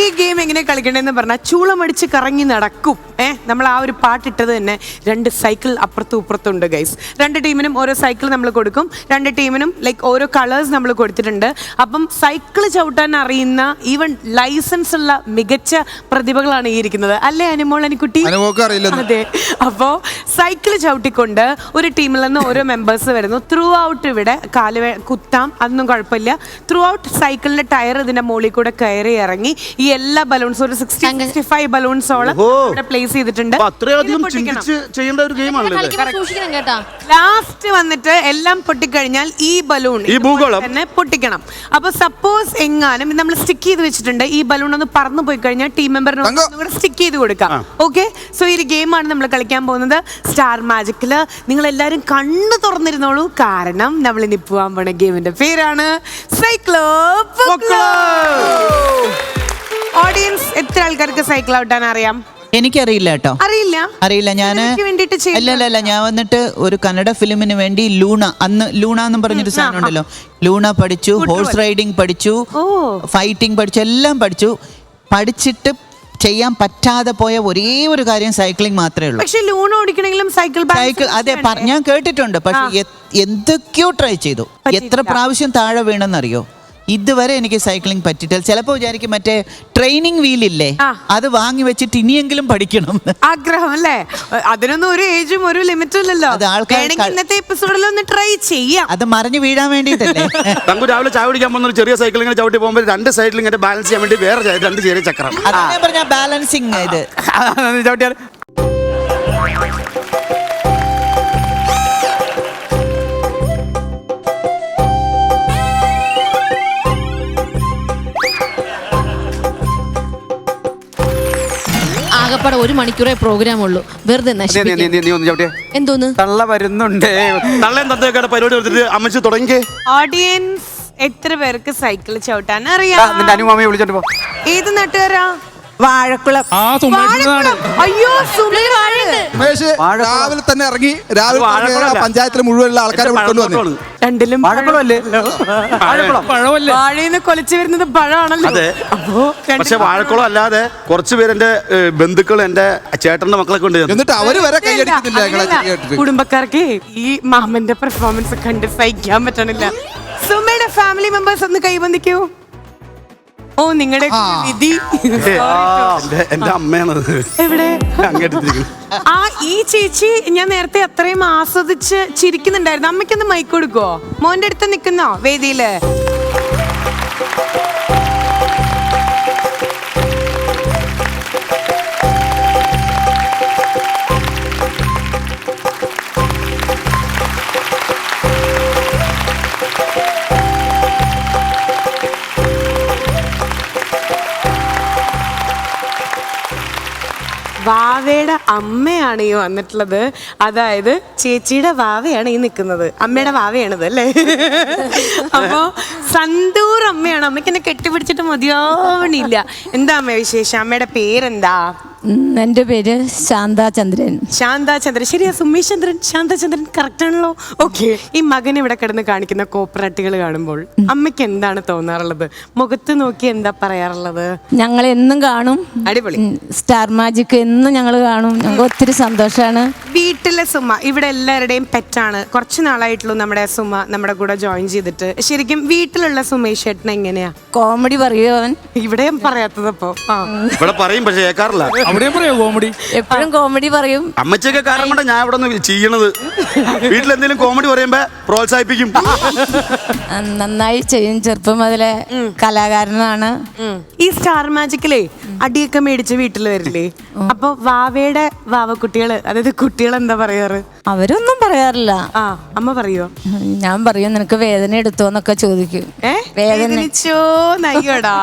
ഈ ഗെയിം എങ്ങനെ കളിക്കണ്ടെന്ന് പറഞ്ഞാൽ ചൂളമടിച്ച് കറങ്ങി നടക്കും. നമ്മൾ ആ ഒരു പാട്ടിട്ടത് തന്നെ 2 സൈക്കിൾ അപ്പുറത്തും ഇപ്പുറത്തുണ്ട് ഗൈസ്. 2 ടീമിനും ഓരോ സൈക്കിൾ നമ്മൾ കൊടുക്കും. 2 ടീമിനും ലൈക്ക് ഓരോ കളേഴ്സ് നമ്മൾ കൊടുത്തിട്ടുണ്ട്. അപ്പം സൈക്കിൾ ചവിട്ടാൻ അറിയുന്ന ഈവൻ ലൈസൻസ് ഉള്ള മികച്ച പ്രതിഭകളാണ് ഈ ഇരിക്കുന്നത്. അല്ലേ അനുമോൾ, അനുക്കുട്ടി? അതെ. അപ്പോൾ സൈക്കിൾ ചവിട്ടിക്കൊണ്ട് ഒരു ടീമിൽ നിന്ന് ഓരോ മെമ്പേഴ്സ് വരുന്നു. ത്രൂ ഔട്ട് ഇവിടെ കാല് കുത്താം, അതൊന്നും കുഴപ്പമില്ല. ത്രൂ ഔട്ട് സൈക്കിളിന്റെ ടയർ ഇതിന്റെ മുകളിൽ കൂടെ കയറി ഇറങ്ങി ഈ എല്ലാ ബലൂൺസും ഒരു 65 ബലൂൺസോളം ഇവിടെ പ്ലേസ് ചെയ്തിട്ടുണ്ട്. ചെയ്യേണ്ട ഒരു ഗെയിമാണല്ലോ. ലാസ്റ്റ് വന്നിട്ട് എല്ലാം പൊട്ടിക്കഴിഞ്ഞാൽ ഈ ബലൂൺ തന്നെ പൊട്ടിക്കണം. അപ്പൊ സപ്പോസ് എങ്ങാനും നമ്മൾ സ്റ്റിക്ക് ചെയ്ത് വെച്ചിട്ടുണ്ട്, ഈ ബലൂൺ ഒന്ന് പറന്നു പോയി കഴിഞ്ഞാൽ ടീം മെമ്പറിനോട് സ്റ്റിക്ക് ചെയ്ത് കൊടുക്കാം. ഓക്കെ, സോ ഈ ഒരു ഗെയിമാണ് നമ്മൾ കളിക്കാൻ പോകുന്നത് സ്റ്റാർ മാജിക്കില്. നിങ്ങൾ എല്ലാവരും കണ്ണു തുറന്നിരുന്നോളൂ, കാരണം നമ്മൾ ഇനി പോകാൻ പോണ ഗെയിമിന്റെ പേരാണ് സൈക്ലോ പൊക്ലോ. ഓഡിയൻസ് എത്ര ആൾക്കാർക്ക് സൈക്കിൾ ഔട്ടാൻ അറിയാം? എനിക്കറിയില്ല കേട്ടോ. അറിയില്ല. ഞാന് അല്ല ഞാൻ വന്നിട്ട് ഒരു കന്നഡ ഫിലിമിന് വേണ്ടി ലൂണ, അന്ന് ലൂണ എന്നും പറഞ്ഞൊരു സാധനം ഉണ്ടല്ലോ, ലൂണ പഠിച്ചു, ഹോഴ്സ് റൈഡിങ് പഠിച്ചു, ഫൈറ്റിംഗ് പഠിച്ചു, എല്ലാം പഠിച്ചിട്ട് ചെയ്യാൻ പറ്റാതെ പോയ ഒരേ ഒരു കാര്യം സൈക്ലിംഗ് മാത്രമേ ഉള്ളൂ. പക്ഷേ ലൂണ ഓടിക്കണമെങ്കിലും സൈക്കിൾ അതെ ഞാൻ കേട്ടിട്ടുണ്ട്. പക്ഷെ എന്തൊക്കെയോ ട്രൈ ചെയ്തു, എത്ര പ്രാവശ്യം താഴെ വീണെന്നറിയോ? ഇതുവരെ എനിക്ക് സൈക്ലിംഗ് പറ്റിയിട്ടില്ല. ചിലപ്പോൾ വിചാരിക്കും മറ്റേ ട്രെയിനിങ് വീലില്ലേ, അത് വാങ്ങി വെച്ചിട്ട് ഇനിയെങ്കിലും പഠിക്കണം ആഗ്രഹം അല്ലേ? അതിനൊന്നും ഒരു ഏജും ഒരു ലിമിറ്റും ഇല്ലല്ലോ. ഇന്നത്തെ എപ്പിസോഡിൽ ഒന്ന് ട്രൈ ചെയ്യാം. അത് മറിഞ്ഞു വീഴാൻ വേണ്ടിട്ടല്ലേ. തങ്കു രാവിലെ ചായ കുടിക്കാൻ പോകുന്ന ഒരു ചെറിയ സൈക്കിൾ ഇങ്ങനെ ചവിട്ടി പോകുമ്പോൾ 2 സൈഡിൽ ഇങ്ങനെ ബാലൻസ് ചെയ്യാൻ വേണ്ടി വേറെ 2 ചെറിയ ചക്രം. അതേ പറഞ്ഞ ബാലൻസിങ് ഇത് ചവിട്ടിയാൽ ആകപ്പാടെ 1 മണിക്കൂറേ പ്രോഗ്രാം ഉള്ളൂ, വെറുതെ എന്തോന്ന് തള്ള വരുന്നുണ്ട്. തള്ളയും തന്തയൊക്കെ പരിപാടി കൊടുത്തിട്ട് അമ്മച്ച് തുടങ്ങി. ഓഡിയൻസ് എത്ര പേർക്ക് സൈക്കിൾ ചവിട്ടാൻ അറിയാം? നിന്റെ അനുമാമയെ വിളിച്ചോണ്ട് പോ. ഏത് നാട്ടുകാരാ? വാഴക്കുളം. ആ സുമേഷിനാണ്. അയ്യോ സുമേഷ് സുമേഷ് രാവിലെ തന്നെ ഇറങ്ങി രാവിലെ തന്നെ പഞ്ചായത്തിൽ മുഴുവനുള്ള ആൾക്കാരെ വിളിക്കൊണ്ട് വന്നു. രണ്ടിലും വാഴക്കുളമല്ലേ? പഴമല്ലേ? വാഴയിന്ന് കൊലച്ചു വരുന്നത് പഴമാണല്ലോ. അതെ. അപ്പോ പക്ഷെ വാഴക്കുളം അല്ലാതെ കുറച്ച് പേര് എന്റെ ബന്ധുക്കൾ എന്റെ ചേട്ടന്റെ മക്കളൊക്കെ ഉണ്ട്. എന്നിട്ട് അവര് വരെ കൈയടിക്കുന്നില്ല ഞങ്ങളെ കേട്ടിട്ട്. കുടുംബക്കാർക്ക് ഈ മാമന്റെ പെർഫോമൻസ് കണ്ട് സഹിക്കാൻ പറ്റണില്ല. സുമയുടെ ഫാമിലി മെമ്പേഴ്സ് ഒന്ന് കൈബന്ധിക്കൂ. ഓ നിങ്ങളുടെ വിധി. എന്റെ അമ്മയാണത്. എവിടെ? അങ്ങേട്ടിരിക്കുന്നു. ആ ഈ ചേച്ചി ഞാൻ നേരത്തെ അത്രയും ആസ്വദിച്ച് ചിരിക്കുന്നുണ്ടായിരുന്നു. അമ്മയ്ക്കൊന്ന് മൈക്ക് കൊടുക്കോ? മോന്റെ അടുത്ത് നിൽക്കുന്നോ വേദിയില്? വാവയുടെ അമ്മയാണ് ഈ വന്നിട്ടുള്ളത്. അതായത് ചേച്ചിയുടെ വാവയാണ് ഈ നിൽക്കുന്നത്. അമ്മയുടെ വാവയാണിത് അല്ലേ? അപ്പോ സന്തൂർ അമ്മയാണ്. അമ്മയ്ക്ക് എന്നെ കെട്ടിപ്പിടിച്ചിട്ട് മതിയാവണില്ല. എന്താ അമ്മ വിശേഷം? അമ്മയുടെ പേരെന്താ? എൻ്റെ പേര് ശാന്താചന്ദ്രൻ. ശാന്താചന്ദ്രൻ. ശരിയാ, സുമേഷ് ചന്ദ്രൻ, ശാന്താചന്ദ്രൻ കറക്റ്റ് ആണല്ലോ. ഓക്കെ. ഈ മകൻ ഇവിടെ കിടന്ന് കാണിക്കുന്ന കോപ്പറാട്ടുകൾ കാണുമ്പോൾ അമ്മയ്ക്ക് എന്താണ് തോന്നാറുള്ളത്? മുഖത്ത് നോക്കി എന്താ പറയാറുള്ളത്? ഞങ്ങൾ എന്നും കാണും. അടിപൊളി. സ്റ്റാർ മാജിക് എന്നും ഞങ്ങൾ കാണും. ഞങ്ങൾക്ക് ഒത്തിരി സന്തോഷമാണ്. വീട്ടിലെ സുമ ഇവിടെ എല്ലാവരുടെയും പെറ്റാണ്. കുറച്ച് നാളായിട്ടുള്ളൂ നമ്മുടെ സുമ നമ്മുടെ കൂടെ ജോയിൻ ചെയ്തിട്ട്. ശരിക്കും വീട്ടിലുള്ള സുമേഷ് ചേട്ടൻ എങ്ങനെയാ? കോമഡി പറയും അവൻ. ഇവിടെയും പറയാത്തതപ്പോ ഇവിടെ പറയും പക്ഷെ കേൾക്കാറില്ല. അവിടെയും പറയാ കോമഡി. എപ്പോഴും കോമഡി പറയും. അമ്മച്ചൊക്കെ കാരണം കൊണ്ട് ഞാൻ ഇവിടെ ഒന്ന് ചെയ്യണത്. വീട്ടിലെന്തെങ്കിലും കോമഡി പറയുമ്പോ പ്രോത്സാഹിപ്പിക്കും. നന്നായി ചെയ്യും. ചെറുപ്പം മുതലേ കലാകാരനാണ്. ഈ സ്റ്റാർ മാജിക്കിലേ അടിയൊക്കെ മേടിച്ച് വീട്ടിൽ വരില്ലേ? അപ്പൊ വാവയുടെ വാവക്കുട്ടികള്, അതായത് കുട്ടികൾ എന്താ പറയാറ്? അവരൊന്നും പറയാറില്ല. ആ അമ്മ പറയോ? ഞാൻ പറയും നിനക്ക് വേദന എടുത്തോന്നൊക്കെ ചോദിക്കും. വേദനിച്ചോന്നയ്യോടാ.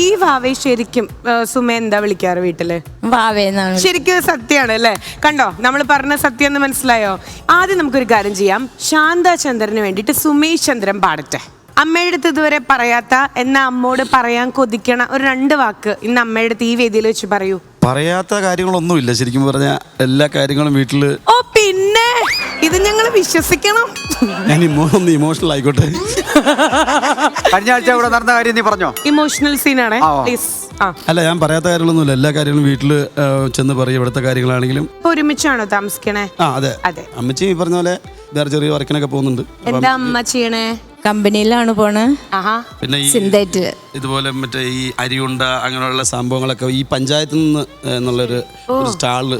ഈ വാവയെ ശരിക്കും സുമ എന്താ വിളിക്കാറ് വീട്ടില്? വാവേന്നാണ്. ശരിക്കും സത്യമാണ് അല്ലേ? കണ്ടോ, നമ്മൾ പറഞ്ഞ സത്യം എന്ന് മനസ്സിലായോ? ആദ്യം നമുക്കൊരു കാര്യം ചെയ്യാം. ശാന്താചന്ദ്രന് വേണ്ടിയിട്ട് സുമേഷ് ചന്ദ്രൻ പാടട്ടെ. അമ്മയുടെ അടുത്ത് ഇതുവരെ പറയാത്ത എന്നാ അമ്മോട് പറയാൻ കൊതിക്കണ ഒരു 2 വാക്ക് ഇന്ന് അമ്മയുടെ അടുത്ത് ഈ വേദിയിൽ വെച്ച് പറയൂ. പറയാത്ത കാര്യങ്ങളൊന്നുമില്ല. ശരിക്കും പറഞ്ഞ എല്ലാ കാര്യങ്ങളും വീട്ടില്. ഓ പിന്നെ ഇത് ഞങ്ങൾ വിശ്വസിക്കണം. ഞാൻ ഒന്ന് ഇമോഷണൽ ആയിക്കോട്ടെ. കഴിഞ്ഞ ആഴ്ച ഇവിടെ നടന്ന കാര്യം നീ പറഞ്ഞോ? ഇമോഷണൽ സീനാണ് പ്ലീസ്. അല്ല, ഞാൻ പറയാത്ത കാര്യങ്ങളൊന്നുമില്ല. എല്ലാ കാര്യങ്ങളും വീട്ടില് ചെന്ന് പറയും. ഇവിടുത്തെ കാര്യങ്ങളാണെങ്കിലും. ഒരുമിച്ചാണോ താമസിക്കണേ? അതെ. അമ്മച്ചി ഈ പറഞ്ഞ പോലെ വേറെ ചെറിയ വർക്കിനൊക്കെ പോകുന്നുണ്ട്. എന്താ അമ്മ ചെയ്യണേ? കമ്പനിയിലാണ് പോണ്. പിന്നെ ഈ സിന്തേറ്റ് ഇതുപോലെ മറ്റേ ഈ അരിയുണ്ട അങ്ങനെയുള്ള സംഭവങ്ങളൊക്കെ ഈ പഞ്ചായത്തിൽ നിന്ന് എന്നുള്ളൊരു സ്റ്റാളില്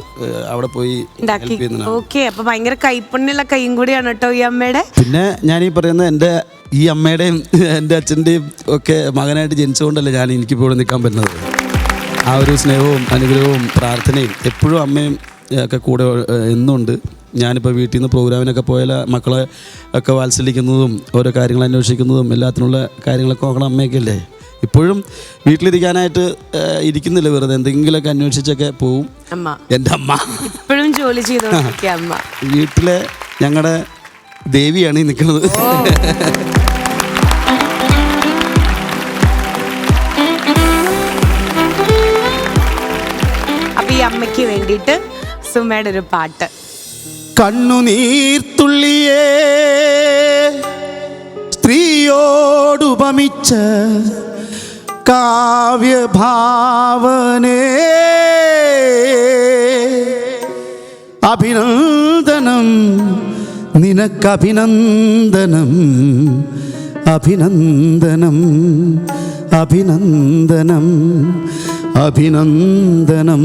അവിടെ പോയി ഹെൽപ്പ് ചെയ്യുന്നതാണ്. ഓക്കെ. അപ്പൊ ഭയങ്കര കൈപ്പുണ്യുള്ള കൈയും കൂടിയാണ് കേട്ടോ ഈ അമ്മയുടെ. പിന്നെ ഞാൻ ഈ പറയുന്ന ഈ അമ്മയുടെയും എൻ്റെ അച്ഛൻ്റെയും ഒക്കെ മകനായിട്ട് ജനിച്ചുകൊണ്ടല്ലേ ഞാൻ എനിക്കിപ്പോൾ ഇവിടെ നിൽക്കാൻ പറ്റുന്നത്. ആ ഒരു സ്നേഹവും അനുഗ്രഹവും പ്രാർത്ഥനയും എപ്പോഴും അമ്മയും ഒക്കെ കൂടെ എന്നുണ്ട്. ഞാനിപ്പോൾ വീട്ടിൽ നിന്ന് പ്രോഗ്രാമിനൊക്കെ പോയാൽ മക്കളെ ഒക്കെ വാത്സല്യിക്കുന്നതും ഓരോ കാര്യങ്ങൾ അന്വേഷിക്കുന്നതും എല്ലാത്തിനുള്ള കാര്യങ്ങളൊക്കെ നോക്കണം അമ്മയൊക്കെ അല്ലേ. ഇപ്പോഴും വീട്ടിലിരിക്കാനായിട്ട് ഇരിക്കുന്നില്ല, വെറുതെ എന്തെങ്കിലുമൊക്കെ അന്വേഷിച്ചൊക്കെ പോവും എൻ്റെ അമ്മ. ഇപ്പോഴും ജോലി ചെയ്തോണ്ടിരിക്കുക അമ്മ. വീട്ടിലെ ഞങ്ങളുടെ ദേവിയാണ് ഈ നിൽക്കുന്നത്. അപ്പൊ ഈ അമ്മയ്ക്ക് വേണ്ടിയിട്ട് സുമയുടെ ഒരു പാട്ട്. കണ്ണുനീർത്തുള്ളിയേ സ്ത്രീയോടുപമിച്ച കാവ്യഭാവനേ അഭിനന്ദനം നിനക്കഭിനന്ദനം അഭിനന്ദനം അഭിനന്ദനം അഭിനന്ദനം.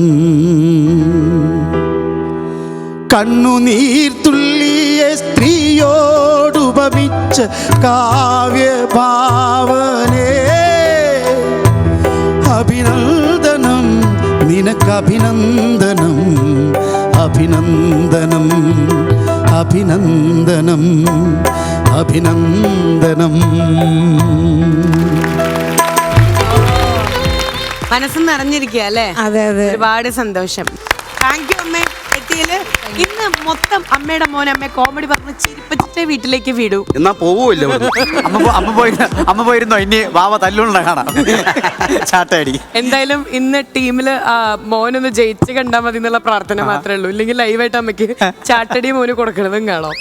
കണ്ണുനീർത്തുള്ളിയ സ്ത്രീയോടുപമിച്ച കാവ്യഭാവനേ അഭിനന്ദനം നിനക്കഭിനന്ദനം അഭിനന്ദനം അഭിനന്ദനം അഭിനന്ദനം. മനസ്സ് നിറഞ്ഞിരിക്കുക അല്ലേ? അതെ അതെ. ഒരുപാട് സന്തോഷം. താങ്ക് യു അമ്മേ. സ്റ്റൈല്. ഇന്ന് മൊത്തം അമ്മയുടെ മോനെ അമ്മയെ കോമഡി പറഞ്ഞ് ചിരിപ്പിച്ചിട്ടേ വീട്ടിലേക്ക് വിടൂ. എന്നാ പോവൂല്ലോ അമ്മ പോയിരുന്നോ? ഇനി വാവ തല്ലുള്ള കാണാം. ചാട്ടയടി. എന്തായാലും ഇന്ന് ടീമില് മോനൊന്ന് ജയിച്ച് കണ്ടാൽ മതി എന്നുള്ള പ്രാർത്ഥന മാത്രമേ ഉള്ളൂ. ഇല്ലെങ്കിൽ ലൈവായിട്ട് അമ്മയ്ക്ക് ചാട്ടടി മോന് കൊടുക്കണതും കാണാം.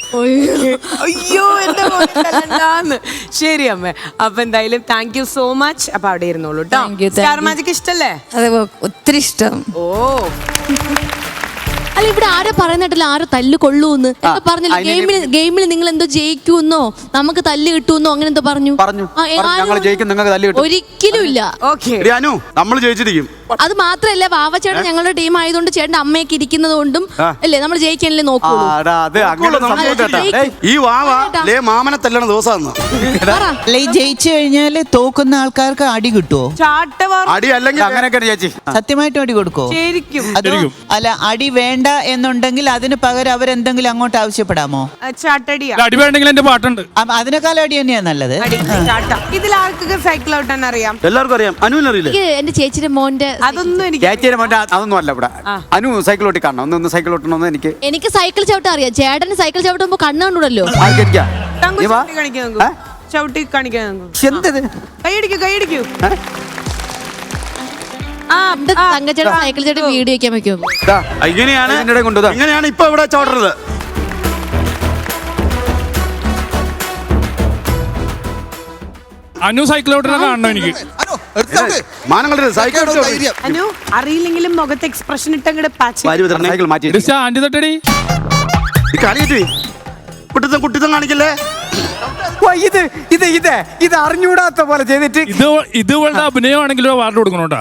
അയ്യോ എന്റെ മോന്. ശരി അമ്മ, അപ്പൊ എന്തായാലും താങ്ക് യു സോ മച്ച്. അപ്പൊ അവിടെ ഇരുന്നോളൂ കേട്ടോ. സ്റ്റാർ മാജിക് ഇഷ്ടല്ലേ? അതെ, ഒത്തിരി ഇഷ്ടം. ഓ അല്ല, ഇവിടെ ആരോ പറയുന്നിട്ടില്ല ആരോ തല്ല് കൊള്ളൂന്ന് എന്താ പറഞ്ഞില്ല. ഗെയിമിൽ നിങ്ങൾ എന്തോ ജയിക്കൂന്നോ നമുക്ക് തല്ല് കിട്ടൂന്നോ അങ്ങനെ എന്തോ പറഞ്ഞു. ഒരിക്കലും ഇല്ല. നമ്മൾ ജയിച്ചിരിക്കും. അത് മാത്രല്ല, വാവച്ചേട്ടൻ ഞങ്ങളുടെ ടീം ആയതുകൊണ്ട് ചേട്ടൻ അമ്മയൊക്കെ ഇരിക്കുന്നത് കൊണ്ടും അല്ലേ നമ്മൾ ജയിക്കാനല്ലേ നോക്കുള്ളൂ. ഈ വാവ മാമനെ തല്ലണ ദിവസം ജയിച്ചു കഴിഞ്ഞാല് തോക്കുന്ന ആൾക്കാർക്ക് അടി കിട്ടുമോ? അടി അല്ലെങ്കിൽ അങ്ങനെയൊക്കെ ചേച്ചി സത്യമായിട്ടും അടി കൊടുക്കോ? ശരിക്കും. അതോ അല്ല, അടി വേണ്ട എന്നുണ്ടെങ്കിൽ അതിന് പകരം അവരെന്തെങ്കിലും അങ്ങോട്ട് ആവശ്യപ്പെടാമോ? ചാട്ടടിയാ. അടി വേണ്ടെങ്കിൽ എന്റെ പാട്ടുണ്ട്. അതിനേക്കാൾ അടി തന്നെയാ നല്ലത്. ഇതിൽ ആർക്കൊക്കെ സൈക്കിൾ ഔട്ടാൻ അറിയാം? എല്ലാവർക്കും അറിയാം. അനുവിനറിയില്ലേ? എന്റെ ചേച്ചിയുടെ മോന്റെ അതൊന്നും എനിക്ക് ചേച്ചിയുടെ മോന്റെ അതൊന്നും അല്ല ഇവിടെ. അനു സൈക്കിൾ ഓട്ടി കാണണം. ഒന്ന് സൈക്കിൾ ഓട്ടണമെന്ന് എനിക്ക് സൈക്കിൾ ചവിട്ടാൻ അറിയാം. ചേട്ടന് സൈക്കിൾ ചവിട്ടുമ്പോ കണ്ണ് കണ്ടൂടല്ലോ. ചവിട്ടി കാണിക്കാൻ. കൈയടിക്കൂ കൈയടിക്കൂ. തങ്കച്ചേട്ടൻ സൈക്കിൾ ചവിട്ടി വീഡിയോ വെക്കാൻ വെക്കുമോ? ഇങ്ങനെയാണ് ഇപ്പൊ ഇവിടെ ചോട്ടരുത്. അനു സൈക്കിൾ ഓട്ടനെ കാണണം എനിക്ക്. അനു അറിയില്ലെങ്കിലും മുഖത്ത് എക്സ്പ്രഷൻ ഇട്ടങ്ങടെ സൈക്കിൾ മാറ്റി സ്റ്റാൻഡ് തട്ടടി. കുട്ടിത്തം കാണിക്കല്ലേ. ഇത് അറിഞ്ഞൂടാത്ത പോലെ ചെയ്തിട്ട് ഇതുപോലെ അഭിനയമാണെങ്കിലും അവാർഡ് കൊടുക്കണോട്ടാ.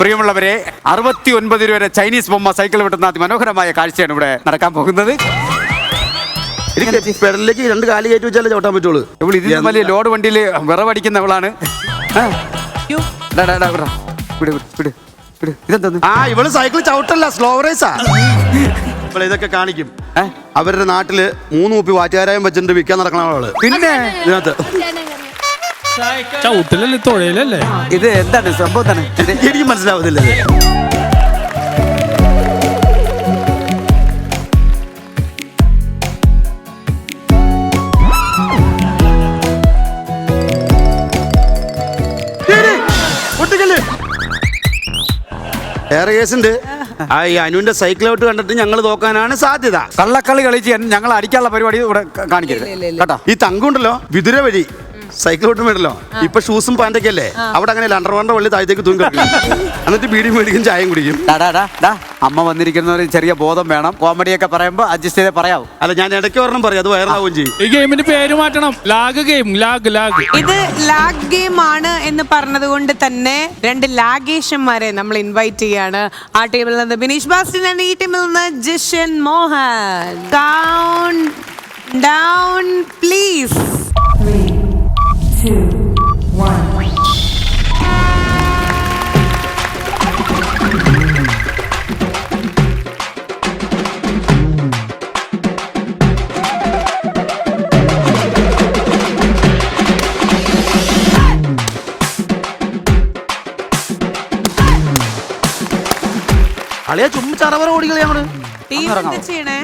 പ്രിയമുള്ളവരെ, 69 രൂപ വരെ ചൈനീസ് ബൊമ്മ സൈക്കിൾ വിട്ടുന്ന അതിമനോഹരമായ കാഴ്ചയാണ് ഇവിടെ നടക്കാൻ പോകുന്നത്. പെടലിലേക്ക് 2 കാല് കയറ്റി വെച്ചാലേ ചവിട്ടാൻ പറ്റുള്ളൂ. ഇതിന് വലിയ ലോഡ് വണ്ടിയിൽ വിറവടിക്കുന്നവളാണ്. ഇവള് സൈക്കിൾ ചവിട്ടല്ല, സ്ലോ റേസാ. ഇതൊക്കെ കാണിക്കും. അവരുടെ നാട്ടില് 3 കുപ്പി വാറ്റുകാരായും വെച്ചിട്ട് വിൽക്കാൻ നടക്കണ ആള്. പിന്നെ ഇതിനകത്ത് ചവിട്ടിലല്ലേ തൊഴിലല്ലേ ഇത്? എന്താണ് സംഭവം? തന്നെ എനിക്ക് മനസ്സിലാവുന്നില്ല. ഏറെ കേസുണ്ട്. ഈ അനുവിന്റെ സൈക്കിൾ ഔട്ട് കണ്ടിട്ട് ഞങ്ങൾ നോക്കാനാണ് സാധ്യത. കള്ളക്കളി കളിച്ച് ഞങ്ങൾ അടിക്കാനുള്ള പരിപാടി ഇവിടെ കാണിക്കരുത് കേട്ടോ. ഈ തങ്കുണ്ടല്ലോ, വിതുര വഴി സൈക്കിൾ ഔട്ടും വേണല്ലോ. ഇപ്പൊ ഷൂസും പാൻറ്റൊക്കെ അല്ലേ, അവിടെ അങ്ങനെ അണ്ടർവെയറിന്റെ വള്ളി താഴത്തേക്ക് തൂങ്ങി എന്നിട്ട് ബീഡി മേടിക്കും, ചായയും കുടിക്കും. അമ്മ വന്നിരിക്കുന്നവര് ചെറിയ ബോധം വേണം. കോമഡിയൊക്കെ പറയുമ്പോ അഡ്ജസ്റ്റ് ചെയ്തേ പറയാവൂ. അല്ല, ഞാൻ ഇടയ്ക്ക് ഒരെണ്ണം പറയും, അത് വൈറലാവുകയും ചെയ്യും. ഈ ഗെയിമിന്റെ പേര് മാറ്റണം. Lag game. ലാഗ് ഇത് ലാഗ് ഗെയിം ആണ് എന്ന് പറഞ്ഞത് കൊണ്ട് തന്നെ 2 ലാഗേഷന്മാരെ നമ്മൾ ഇൻവൈറ്റ് ചെയ്യാണ്. ആ ടീമിൽ നിന്ന് ബിനീഷ് ബാസ്റ്റിൻ ആണ്, ഈ ടീമിൽ നിന്ന് ജിഷൻ മോഹൻ. Down please. 3, 2, 1. അളിയാ ചുമ്മാ ചറവറ ഓടികളെ ഞങ്ങള് ടീം എന്താ ചെയ്യണേ?